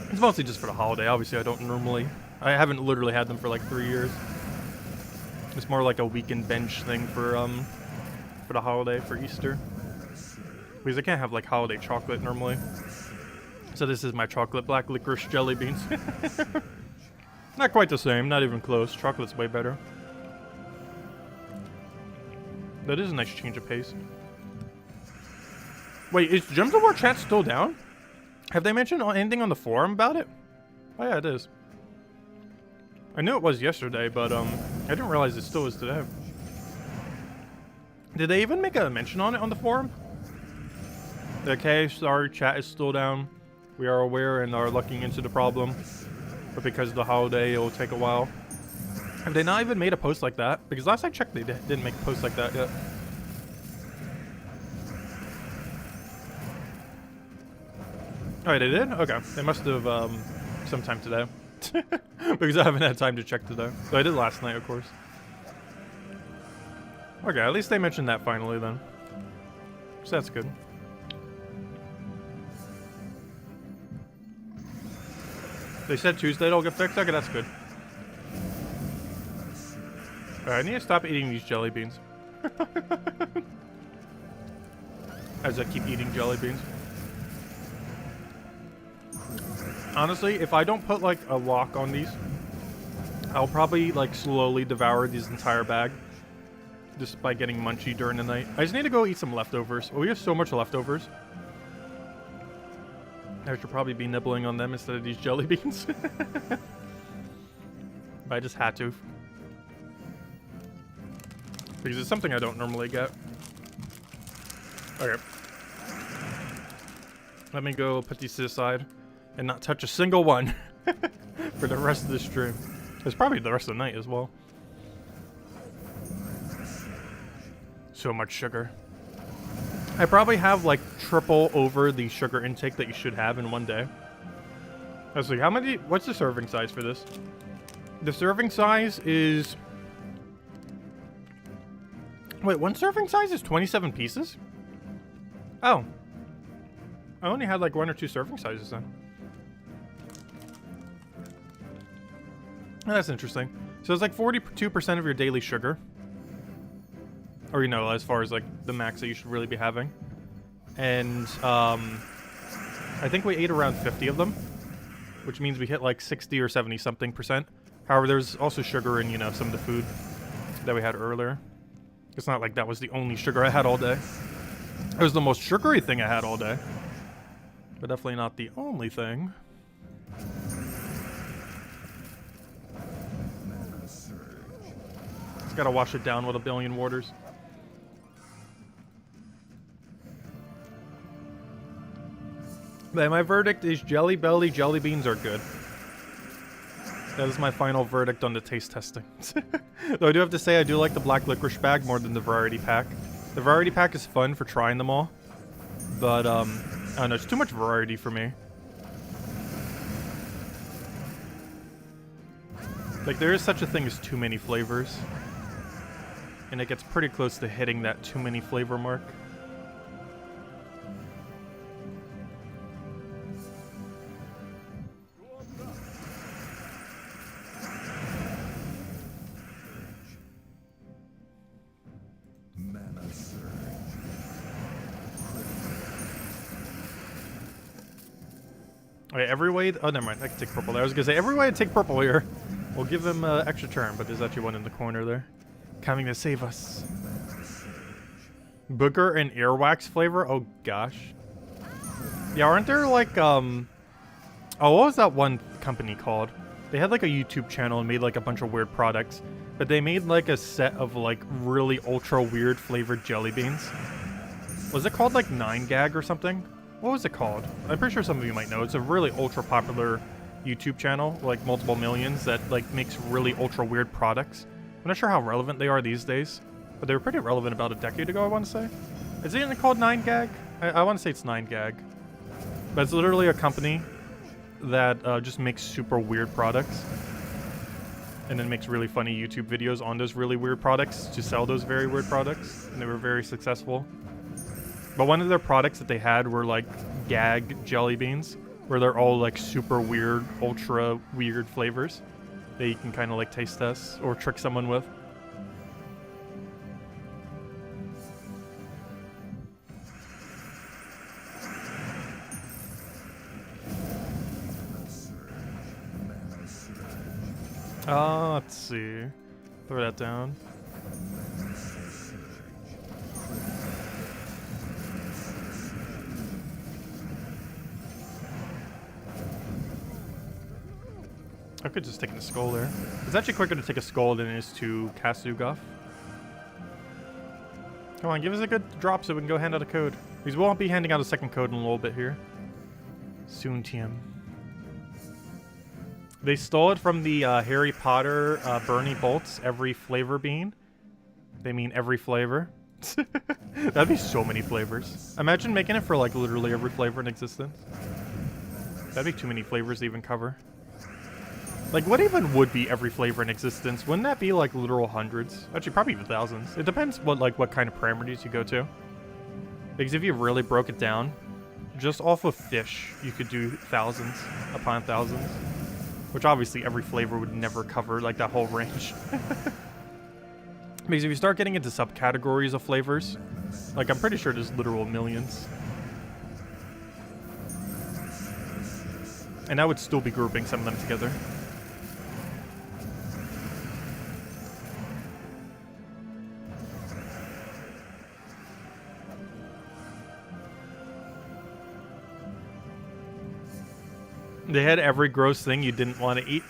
It's mostly just for the holiday. Obviously, I don't normally... I haven't literally had them for like 3 years. It's more like a weekend bench thing for the holiday, for Easter. Because I can't have like holiday chocolate normally. So this is my chocolate black licorice jelly beans. Not quite the same, not even close. Chocolate's way better. That is a nice change of pace. Wait, is Gems of War chat still down? Have they mentioned anything on the forum about it? Oh yeah, it is. I knew it was yesterday, but I didn't realize it still is today. Did they even make a mention on it on the forum? Okay, sorry, chat is still down. We are aware and are looking into the problem. But because of the holiday, it will take a while. Have they not even made a post like that? Because last I checked, they didn't make a post like that yet. Oh, they did? Okay. They must have, sometime today. Because I haven't had time to check today. So I did last night, of course. Okay, at least they mentioned that finally, then. So that's good. They said Tuesday it'll get fixed? Okay, that's good. Alright, I need to stop eating these jelly beans. As I keep eating jelly beans. Honestly, if I don't put, like, a lock on these, I'll probably, like, slowly devour this entire bag. Just by getting munchy during the night. I just need to go eat some leftovers. Oh, we have so much leftovers. I should probably be nibbling on them instead of these jelly beans. But I just had to. Because it's something I don't normally get. Okay. Let me go put these to the side and not touch a single one for the rest of the stream. It's probably the rest of the night as well. So much sugar. I probably have like triple over the sugar intake that you should have in one day. Let's see, what's the serving size for this? The serving size is... Wait, one serving size is 27 pieces? Oh. I only had like 1 or 2 serving sizes then. Oh, that's interesting. So it's like 42% of your daily sugar. Or, you know, as far as like the max that you should really be having. And I think we ate around 50 of them, which means we hit like 60 or 70 something percent. However, there's also sugar in, you know, some of the food that we had earlier. It's not like that was the only sugar I had all day. It was the most sugary thing I had all day. But definitely not the only thing. Just gotta wash it down with a billion waters. But my verdict is Jelly Belly jelly beans are good. That is my final verdict on the taste testing. Though I do have to say I do like the black licorice bag more than the variety pack. The variety pack is fun for trying them all. But, I don't know, it's too much variety for me. Like, there is such a thing as too many flavors. And it gets pretty close to hitting that too many flavor mark. Okay, every way... Oh, never mind. I can take purple there. I was going to say, every way I take purple here. We'll give him extra turn, but there's actually one in the corner there. Coming to save us. Booger and earwax flavor? Oh, gosh. Yeah, aren't there, like, Oh, what was that one company called? They had, like, a YouTube channel and made, like, a bunch of weird products. But they made, like, a set of, like, really ultra weird flavored jelly beans. Was it called, like, 9gag or something? What was it called? I'm pretty sure some of you might know. It's a really ultra popular YouTube channel, like multiple millions, that like makes really ultra weird products. I'm not sure how relevant they are these days, but they were pretty relevant about a decade ago, I want to say. Is it even called 9gag? I want to say it's 9gag. But it's literally a company that just makes super weird products. And then makes really funny YouTube videos on those really weird products to sell those very weird products. And they were very successful. But one of their products that they had were like gag jelly beans, where they're all like super weird, ultra weird flavors that you can kind of like taste test or trick someone with. Let's see. Throw that down. I could just take a skull there. It's actually quicker to take a skull than it is to cast Ugoff. Come on, give us a good drop so we can go hand out a code. Because we won't be handing out a second code in a little bit here. Soon, TM. They stole it from the Harry Potter Bernie Bolts every flavor bean. They mean every flavor. That'd be so many flavors. Imagine making it for like literally every flavor in existence. That'd be too many flavors to even cover. Like, what even would be every flavor in existence? Wouldn't that be, like, literal hundreds? Actually, probably even thousands. It depends what kind of parameters you go to. Because if you really broke it down, just off of fish, you could do thousands upon thousands. Which, obviously, every flavor would never cover, like, that whole range. Because if you start getting into subcategories of flavors, like, I'm pretty sure there's literal millions. And I would still be grouping some of them together. They had every gross thing you didn't want to eat.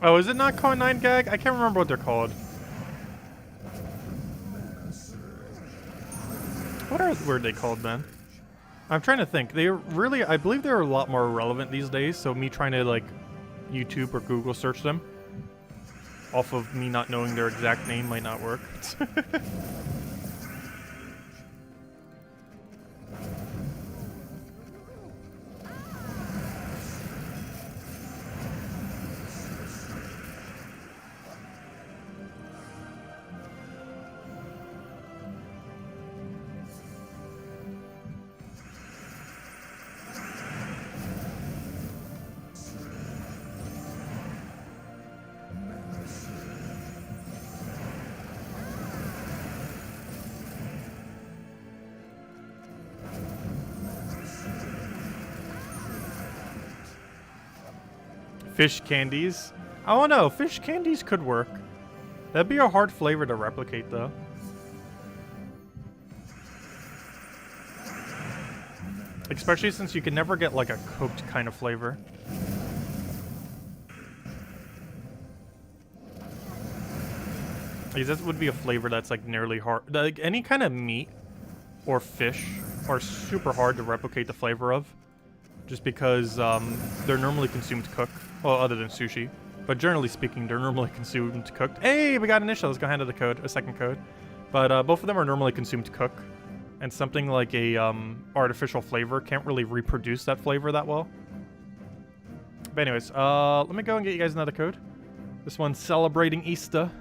Oh, is it not Con 9 Gag? I can't remember what they're called. What were they called then? I'm trying to think. They really, I believe they're a lot more relevant these days, so me trying to like YouTube or Google search them off of me not knowing their exact name might not work. Fish candies. I don't know. Fish candies could work. That'd be a hard flavor to replicate, though. Especially since you can never get like a cooked kind of flavor. Like, this would be a flavor that's like nearly hard. Like any kind of meat or fish are super hard to replicate the flavor of. Just because they're normally consumed cooked. Well, other than sushi. But generally speaking, they're normally consumed cooked. Hey, we got an initial. Let's go hand it a second code. But both of them are normally consumed cooked. And something like a artificial flavor can't really reproduce that flavor that well. But anyways, let me go and get you guys another code. This one's celebrating Easter,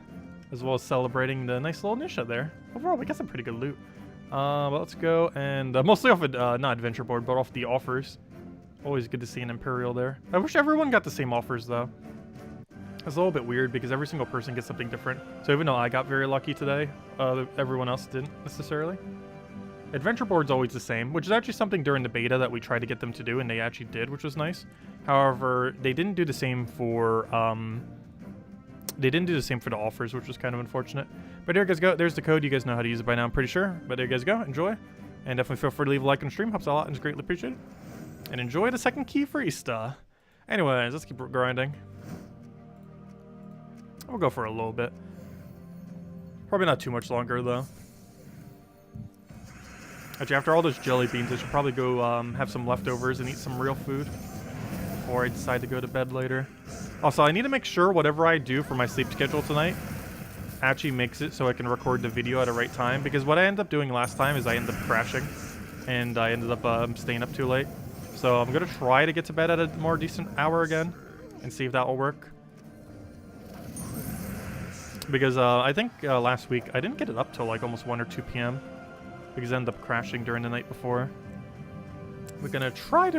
as well as celebrating the nice little Nisha there. Overall, we got some pretty good loot. But let's go and mostly off of, not adventure board, but off the offers. Always good to see an Imperial there. I wish everyone got the same offers, though. It's a little bit weird because every single person gets something different. So even though I got very lucky today, everyone else didn't necessarily. Adventure board's always the same, which is actually something during the beta that we tried to get them to do, and they actually did, which was nice. However, they didn't do the same for the offers, which was kind of unfortunate. But there you guys go. There's the code. You guys know how to use it by now, I'm pretty sure. But there you guys go. Enjoy. And definitely feel free to leave a like on the stream. Helps a lot and is greatly appreciated. And enjoy the second key for Easter. Anyways, let's keep grinding. We'll go for a little bit. Probably not too much longer, though. Actually, after all those jelly beans, I should probably go have some leftovers and eat some real food before I decide to go to bed later. Also, I need to make sure whatever I do for my sleep schedule tonight actually makes it so I can record the video at the right time. Because what I ended up doing last time is I ended up crashing. And I ended up staying up too late. So I'm going to try to get to bed at a more decent hour again and see if that will work. Because I think last week I didn't get it up till like almost 1 or 2 p.m. because I ended up crashing during the night before. We're going to try to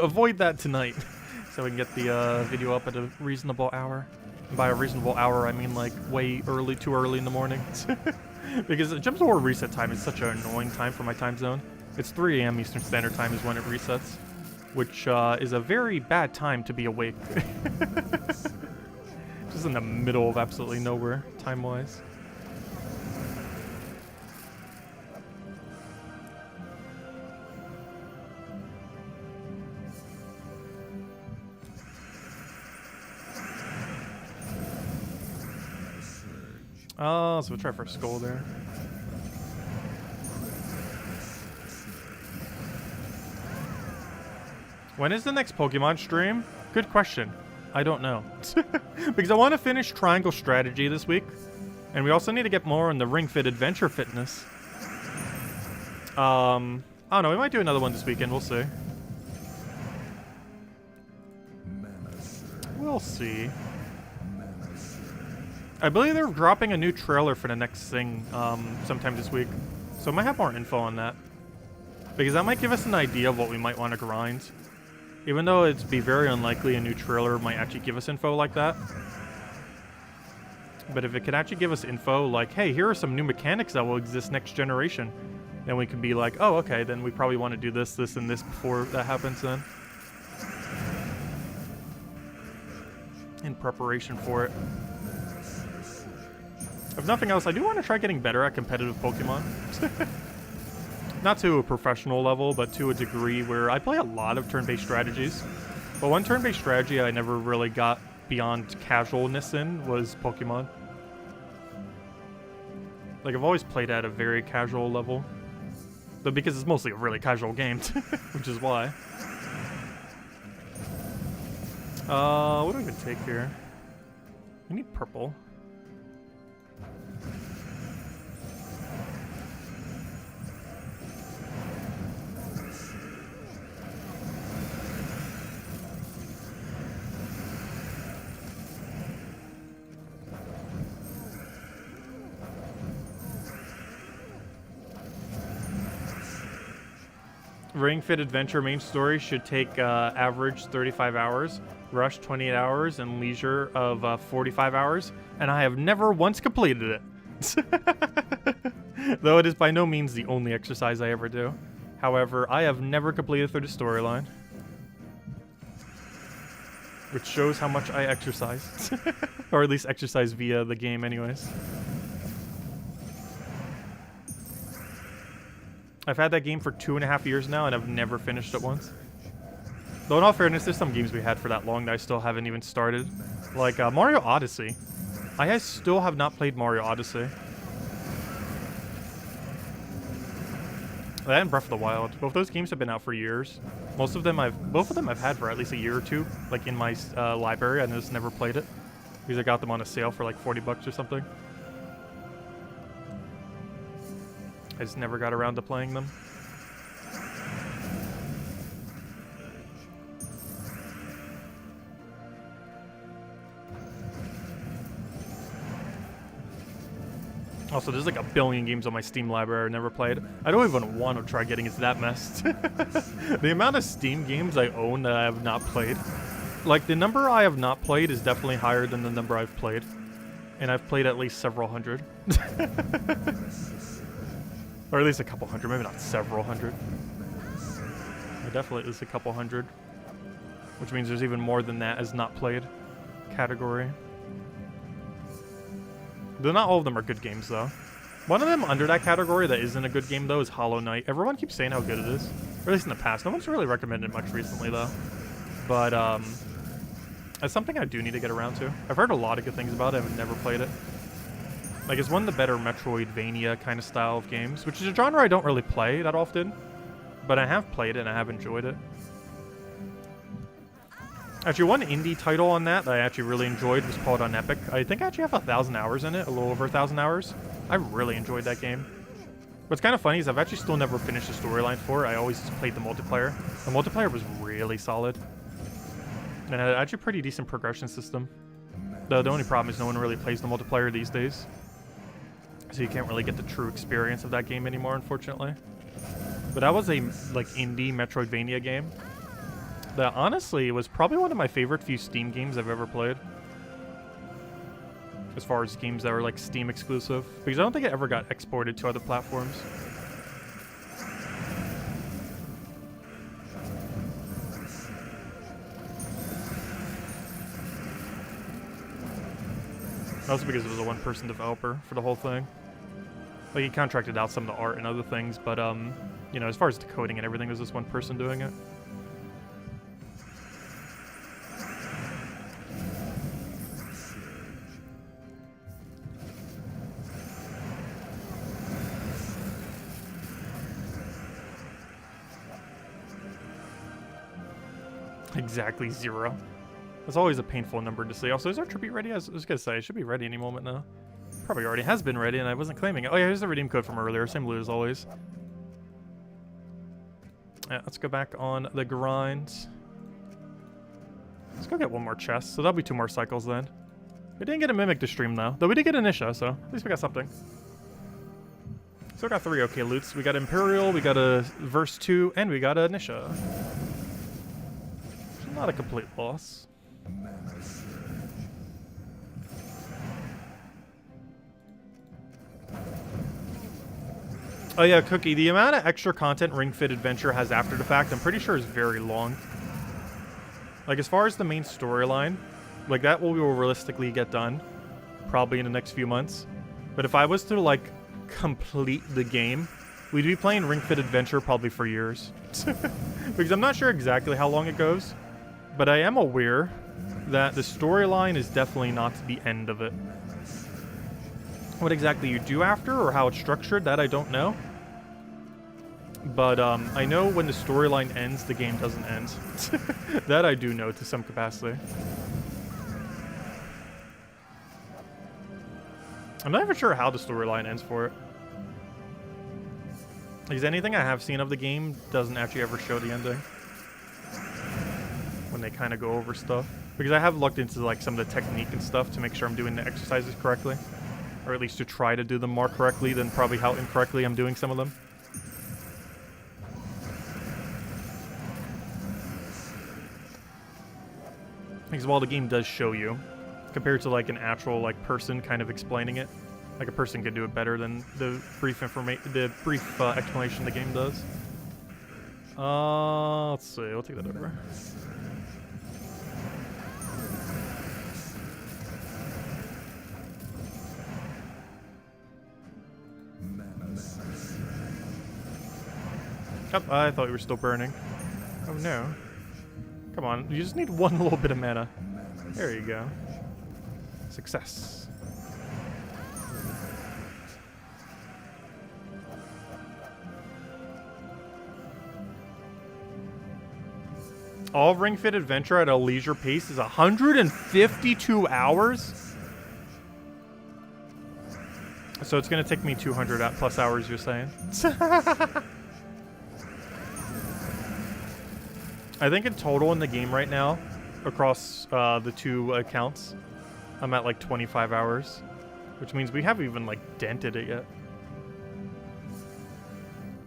avoid that tonight so we can get the video up at a reasonable hour. And by a reasonable hour, I mean like way early, too early in the morning. Because Jump War reset time is such an annoying time for my time zone. It's 3 a.m. Eastern Standard Time is when it resets. Which is a very bad time to be awake. Just in the middle of absolutely nowhere, time-wise. Oh, so we'll try for a skull there. When is the next Pokemon stream? Good question. I don't know. Because I want to finish Triangle Strategy this week. And we also need to get more on the Ring Fit Adventure Fitness. I don't know. We might do another one this weekend. We'll see. We'll see. I believe they're dropping a new trailer for the next thing sometime this week. So I might have more info on that. Because that might give us an idea of what we might want to grind. Even though it'd be very unlikely a new trailer might actually give us info like that. But if it could actually give us info like, hey, here are some new mechanics that will exist next generation, then we could be like, oh, okay, then we probably want to do this, this, and this before that happens then. In preparation for it. If nothing else, I do want to try getting better at competitive Pokemon. Not to a professional level, but to a degree where I play a lot of turn-based strategies. But one turn-based strategy I never really got beyond casualness in was Pokemon. Like, I've always played at a very casual level. But because it's mostly a really casual game, which is why. What do we even take here? We need purple. Ring Fit Adventure main story should take average 35 hours, rush 28 hours, and leisure of 45 hours, and I have never once completed it. Though it is by no means the only exercise I ever do. However, I have never completed through the storyline. Which shows how much I exercise. Or at least exercise via the game anyways. I've had that game for 2.5 years now, and I've never finished it once. Though in all fairness, there's some games we had for that long that I still haven't even started. Like Mario Odyssey. I still have not played Mario Odyssey. That and Breath of the Wild. Both those games have been out for years. Both of them I've had for at least a year or two, like in my library. I just never played it because I got them on a sale for like 40 bucks or something. I just never got around to playing them. Also, there's like a billion games on my Steam library I never played. I don't even want to try getting into that mess. The amount of Steam games I own that I have not played. Like, the number I have not played is definitely higher than the number I've played. And I've played at least several hundred. Or at least a couple hundred, maybe not several hundred. Definitely at least a couple hundred. Which means there's even more than that as not played category. Though not all of them are good games, though. One of them under that category that isn't a good game, though, is Hollow Knight. Everyone keeps saying how good it is. Or at least in the past. No one's really recommended it much recently, though. But, it's something I do need to get around to. I've heard a lot of good things about it. I've never played it. Like, it's one of the better Metroidvania kind of style of games, which is a genre I don't really play that often. But I have played it, and I have enjoyed it. Actually, one indie title on that I actually really enjoyed was called Unepic. I think I actually have 1,000 hours in it, a little over 1,000 hours. I really enjoyed that game. What's kind of funny is I've actually still never finished the storyline for it. I always played the multiplayer. The multiplayer was really solid. And it had actually a pretty decent progression system. The only problem is no one really plays the multiplayer these days. So you can't really get the true experience of that game anymore, unfortunately. But that was a, like, indie Metroidvania game that honestly was probably one of my favorite few Steam games I've ever played. As far as games that were, like, Steam exclusive. Because I don't think it ever got exported to other platforms. Also because it was a one-person developer for the whole thing. Like, he contracted out some of the art and other things, but, you know, as far as the coding and everything, it was just one person doing it. Exactly 0. That's always a painful number to say. Also, is our tribute ready? I was gonna say, it should be ready any moment now. Probably already has been ready, and I wasn't claiming it. Oh yeah, here's the redeem code from earlier. Same loot as always. Yeah, let's go back on the grind. Let's go get one more chest. So that'll be 2 more cycles then. We didn't get a Mimic to stream, though. Though we did get a Nisha, so at least we got something. So we got 3 okay loots. We got Imperial, we got a Verse 2, and we got a Nisha. Not a complete loss. Oh yeah, Cookie, the amount of extra content Ring Fit Adventure has after the fact, I'm pretty sure is very long. Like, as far as the main storyline, like, that will realistically get done probably in the next few months. But if I was to, like, complete the game, we'd be playing Ring Fit Adventure probably for years. Because I'm not sure exactly how long it goes, but I am aware that the storyline is definitely not the end of it. What exactly you do after or how it's structured, that I don't know. But I know when the storyline ends, the game doesn't end. That I do know to some capacity. I'm not even sure how the storyline ends for it. Because anything I have seen of the game doesn't actually ever show the ending. When they kind of go over stuff. Because I have looked into like some of the technique and stuff to make sure I'm doing the exercises correctly. Or at least to try to do them more correctly than probably how incorrectly I'm doing some of them. Because while the game does show you, compared to like an actual like person kind of explaining it, like a person could do it better than the brief explanation the game does. Let's see, we'll take that over. Oh, I thought we were still burning. Oh no. Come on, you just need one little bit of mana. There you go. Success. All Ring Fit Adventure at a leisure pace is 152 hours? So it's going to take me 200 plus hours, you're saying? I think in total in the game right now, across the two accounts, I'm at like 25 hours, which means we haven't even like dented it yet.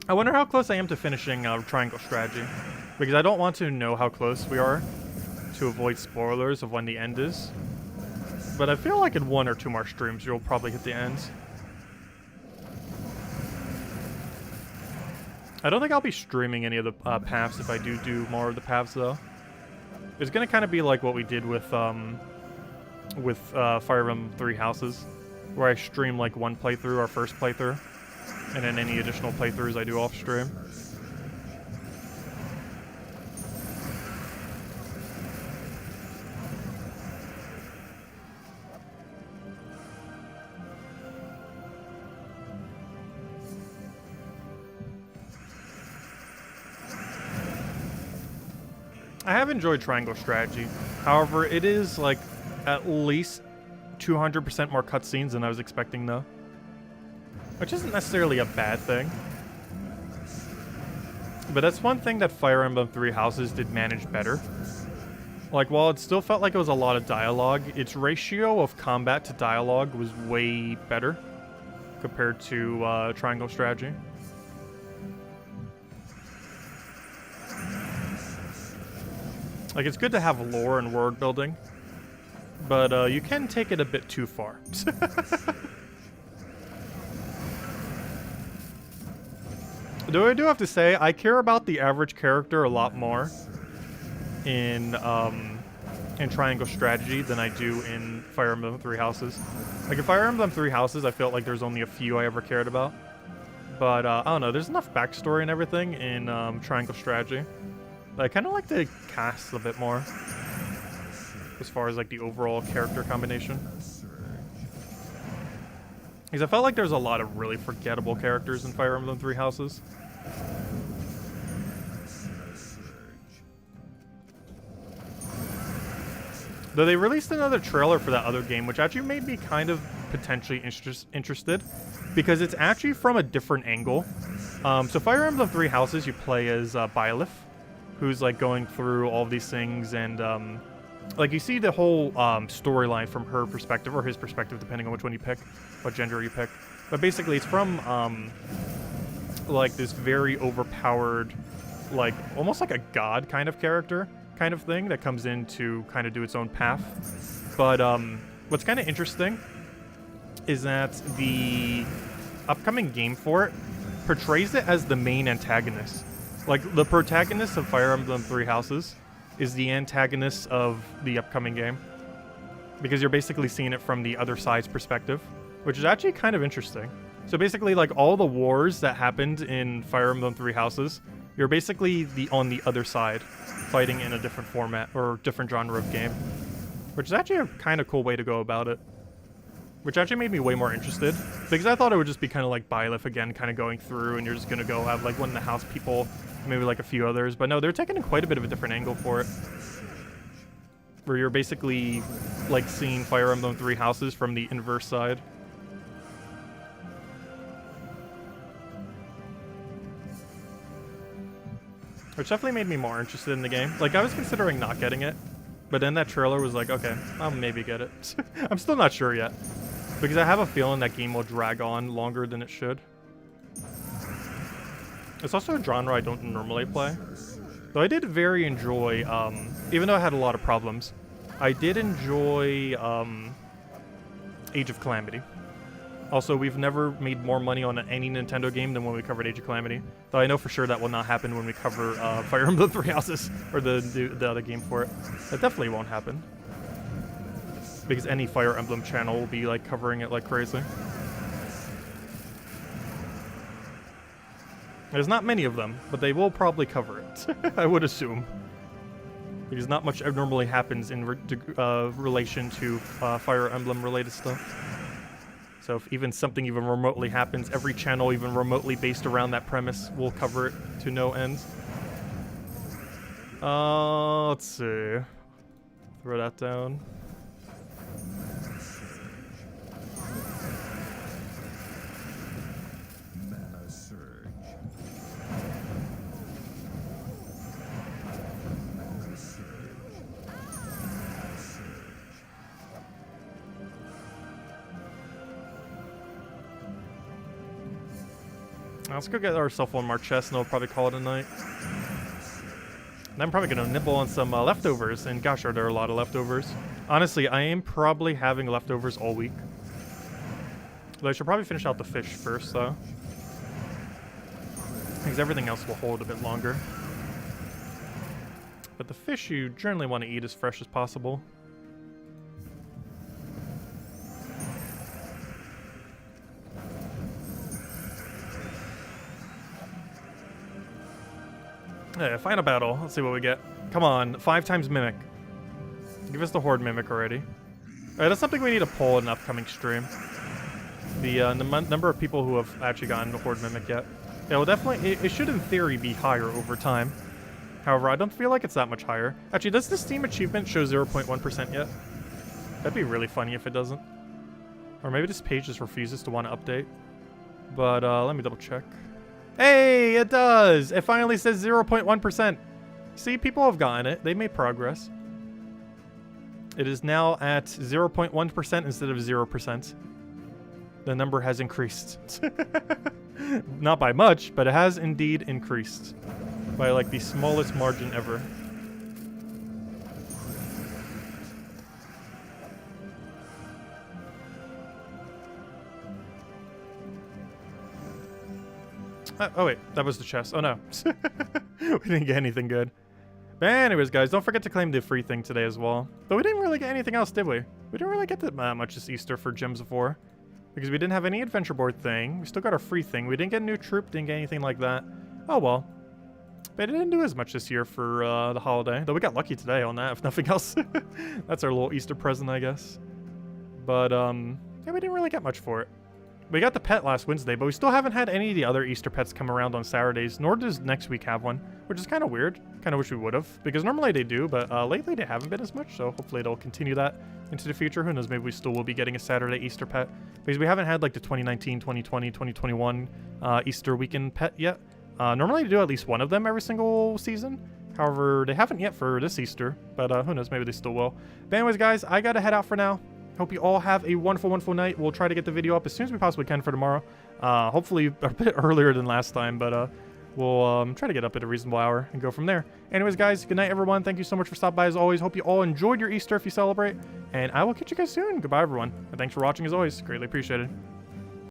I wonder how close I am to finishing Triangle Strategy, because I don't want to know how close we are to avoid spoilers of when the end is. But I feel like in 1 or 2 more streams, you'll probably hit the end. I don't think I'll be streaming any of the paths if I do more of the paths, though. It's gonna kind of be like what we did with Fire Emblem 3 Houses, where I stream like one playthrough, our first playthrough, and then any additional playthroughs I do off stream. I have enjoyed Triangle Strategy. However, it is like at least 200% more cutscenes than I was expecting, though. Which isn't necessarily a bad thing. But that's one thing that Fire Emblem 3 Houses did manage better. Like, while it still felt like it was a lot of dialogue, its ratio of combat to dialogue was way better compared to Triangle Strategy. Like, it's good to have lore and world building, but you can take it a bit too far. Though I do have to say, I care about the average character a lot more in Triangle Strategy than I do in Fire Emblem 3 Houses. Like, in Fire Emblem 3 Houses, I felt like there's only a few I ever cared about. But, I don't know, there's enough backstory and everything in Triangle Strategy. But I kind of like to cast a bit more, as far as like the overall character combination. Because I felt like there's a lot of really forgettable characters in Fire Emblem 3 Houses. Though they released another trailer for that other game, which actually made me kind of potentially interested, because it's actually from a different angle. So Fire Emblem 3 Houses, you play as Byleth, who's like going through all of these things, and like you see the whole storyline from her perspective, or his perspective, depending on which one you pick, what gender you pick. But basically it's from like this very overpowered, like almost like a god kind of character kind of thing that comes in to kind of do its own path. But what's kind of interesting is that the upcoming game for it portrays it as the main antagonist. Like, the protagonist of Fire Emblem 3 Houses is the antagonist of the upcoming game. Because you're basically seeing it from the other side's perspective, which is actually kind of interesting. So basically, like, all the wars that happened in Fire Emblem 3 Houses, you're basically on the other side, fighting in a different format, or different genre of game. which is actually a kind of cool way to go about it. Which actually made me way more interested, because I thought it would just be kind of like Byleth again, kind of going through, and you're just gonna go have like one of the house people, maybe like a few others. But no, they're taking quite a bit of a different angle for it, where you're basically like seeing Fire Emblem 3 houses from the inverse side. Which definitely made me more interested in the game. Like, I was considering not getting it, but then that trailer was like, okay, I'll maybe get it. I'm still not sure yet, because I have a feeling that game will drag on longer than it should. It's also a genre I don't normally play. Though I did very enjoy, even though I had a lot of problems, I did enjoy Age of Calamity. Also, we've never made more money on any Nintendo game than when we covered Age of Calamity. Though I know for sure that will not happen when we cover Fire Emblem 3 Houses, or the other game for it. That definitely won't happen. Because any Fire Emblem channel will be like covering it like crazy. There's not many of them, but they will probably cover it, I would assume. Because not much normally happens in relation to Fire Emblem related stuff. So if even something even remotely happens, every channel even remotely based around that premise will cover it to no end. Let's see. Throw that down. Let's go get ourselves one more chest and we'll probably call it a night. And I'm probably going to nibble on some leftovers, and gosh, are there a lot of leftovers. Honestly, I am probably having leftovers all week. Though I should probably finish out the fish first, though. Because everything else will hold a bit longer. But the fish you generally want to eat as fresh as possible. Yeah, final battle. Let's see what we get. Come on, 5 times Mimic. Give us the Horde Mimic already. Alright, that's something we need to pull in an upcoming stream. The number of people who have actually gotten the Horde Mimic yet. Yeah, well definitely, it should in theory be higher over time. However, I don't feel like it's that much higher. Actually, does the Steam achievement show 0.1% yet? That'd be really funny if it doesn't. Or maybe this page just refuses to want to update. But let me double check. Hey, it does! It finally says 0.1%. See, people have gotten it. They made progress. It is now at 0.1% instead of 0%. The number has increased. Not by much, but it has indeed increased. By like the smallest margin ever. Oh wait, that was the chest. Oh no. We didn't get anything good. But anyways, guys, don't forget to claim the free thing today as well. But we didn't really get anything else, did we? We didn't really get that much this Easter for Gems of War. Because we didn't have any adventure board thing. We still got our free thing. We didn't get a new troop, didn't get anything like that. Oh well. But it didn't do as much this year for the holiday. Though we got lucky today on that, if nothing else. That's our little Easter present, I guess. But, yeah, we didn't really get much for it. We got the pet last Wednesday, but we still haven't had any of the other Easter pets come around on Saturdays, nor does next week have one, which is kind of weird. Kind of wish we would have, because normally they do, but lately they haven't been as much, so hopefully they'll continue that into the future. Who knows, maybe we still will be getting a Saturday Easter pet, because we haven't had like the 2019, 2020, 2021 Easter weekend pet yet. Normally they do at least one of them every single season. However, they haven't yet for this Easter, but who knows, maybe they still will. But anyways, guys, I gotta head out for now. Hope you all have a wonderful, wonderful night. We'll try to get the video up as soon as we possibly can for tomorrow. Hopefully a bit earlier than last time, but we'll try to get up at a reasonable hour and go from there. Anyways, guys, good night, everyone. Thank you so much for stopping by as always. Hope you all enjoyed your Easter if you celebrate, and I will catch you guys soon. Goodbye, everyone, and thanks for watching as always. Greatly appreciated.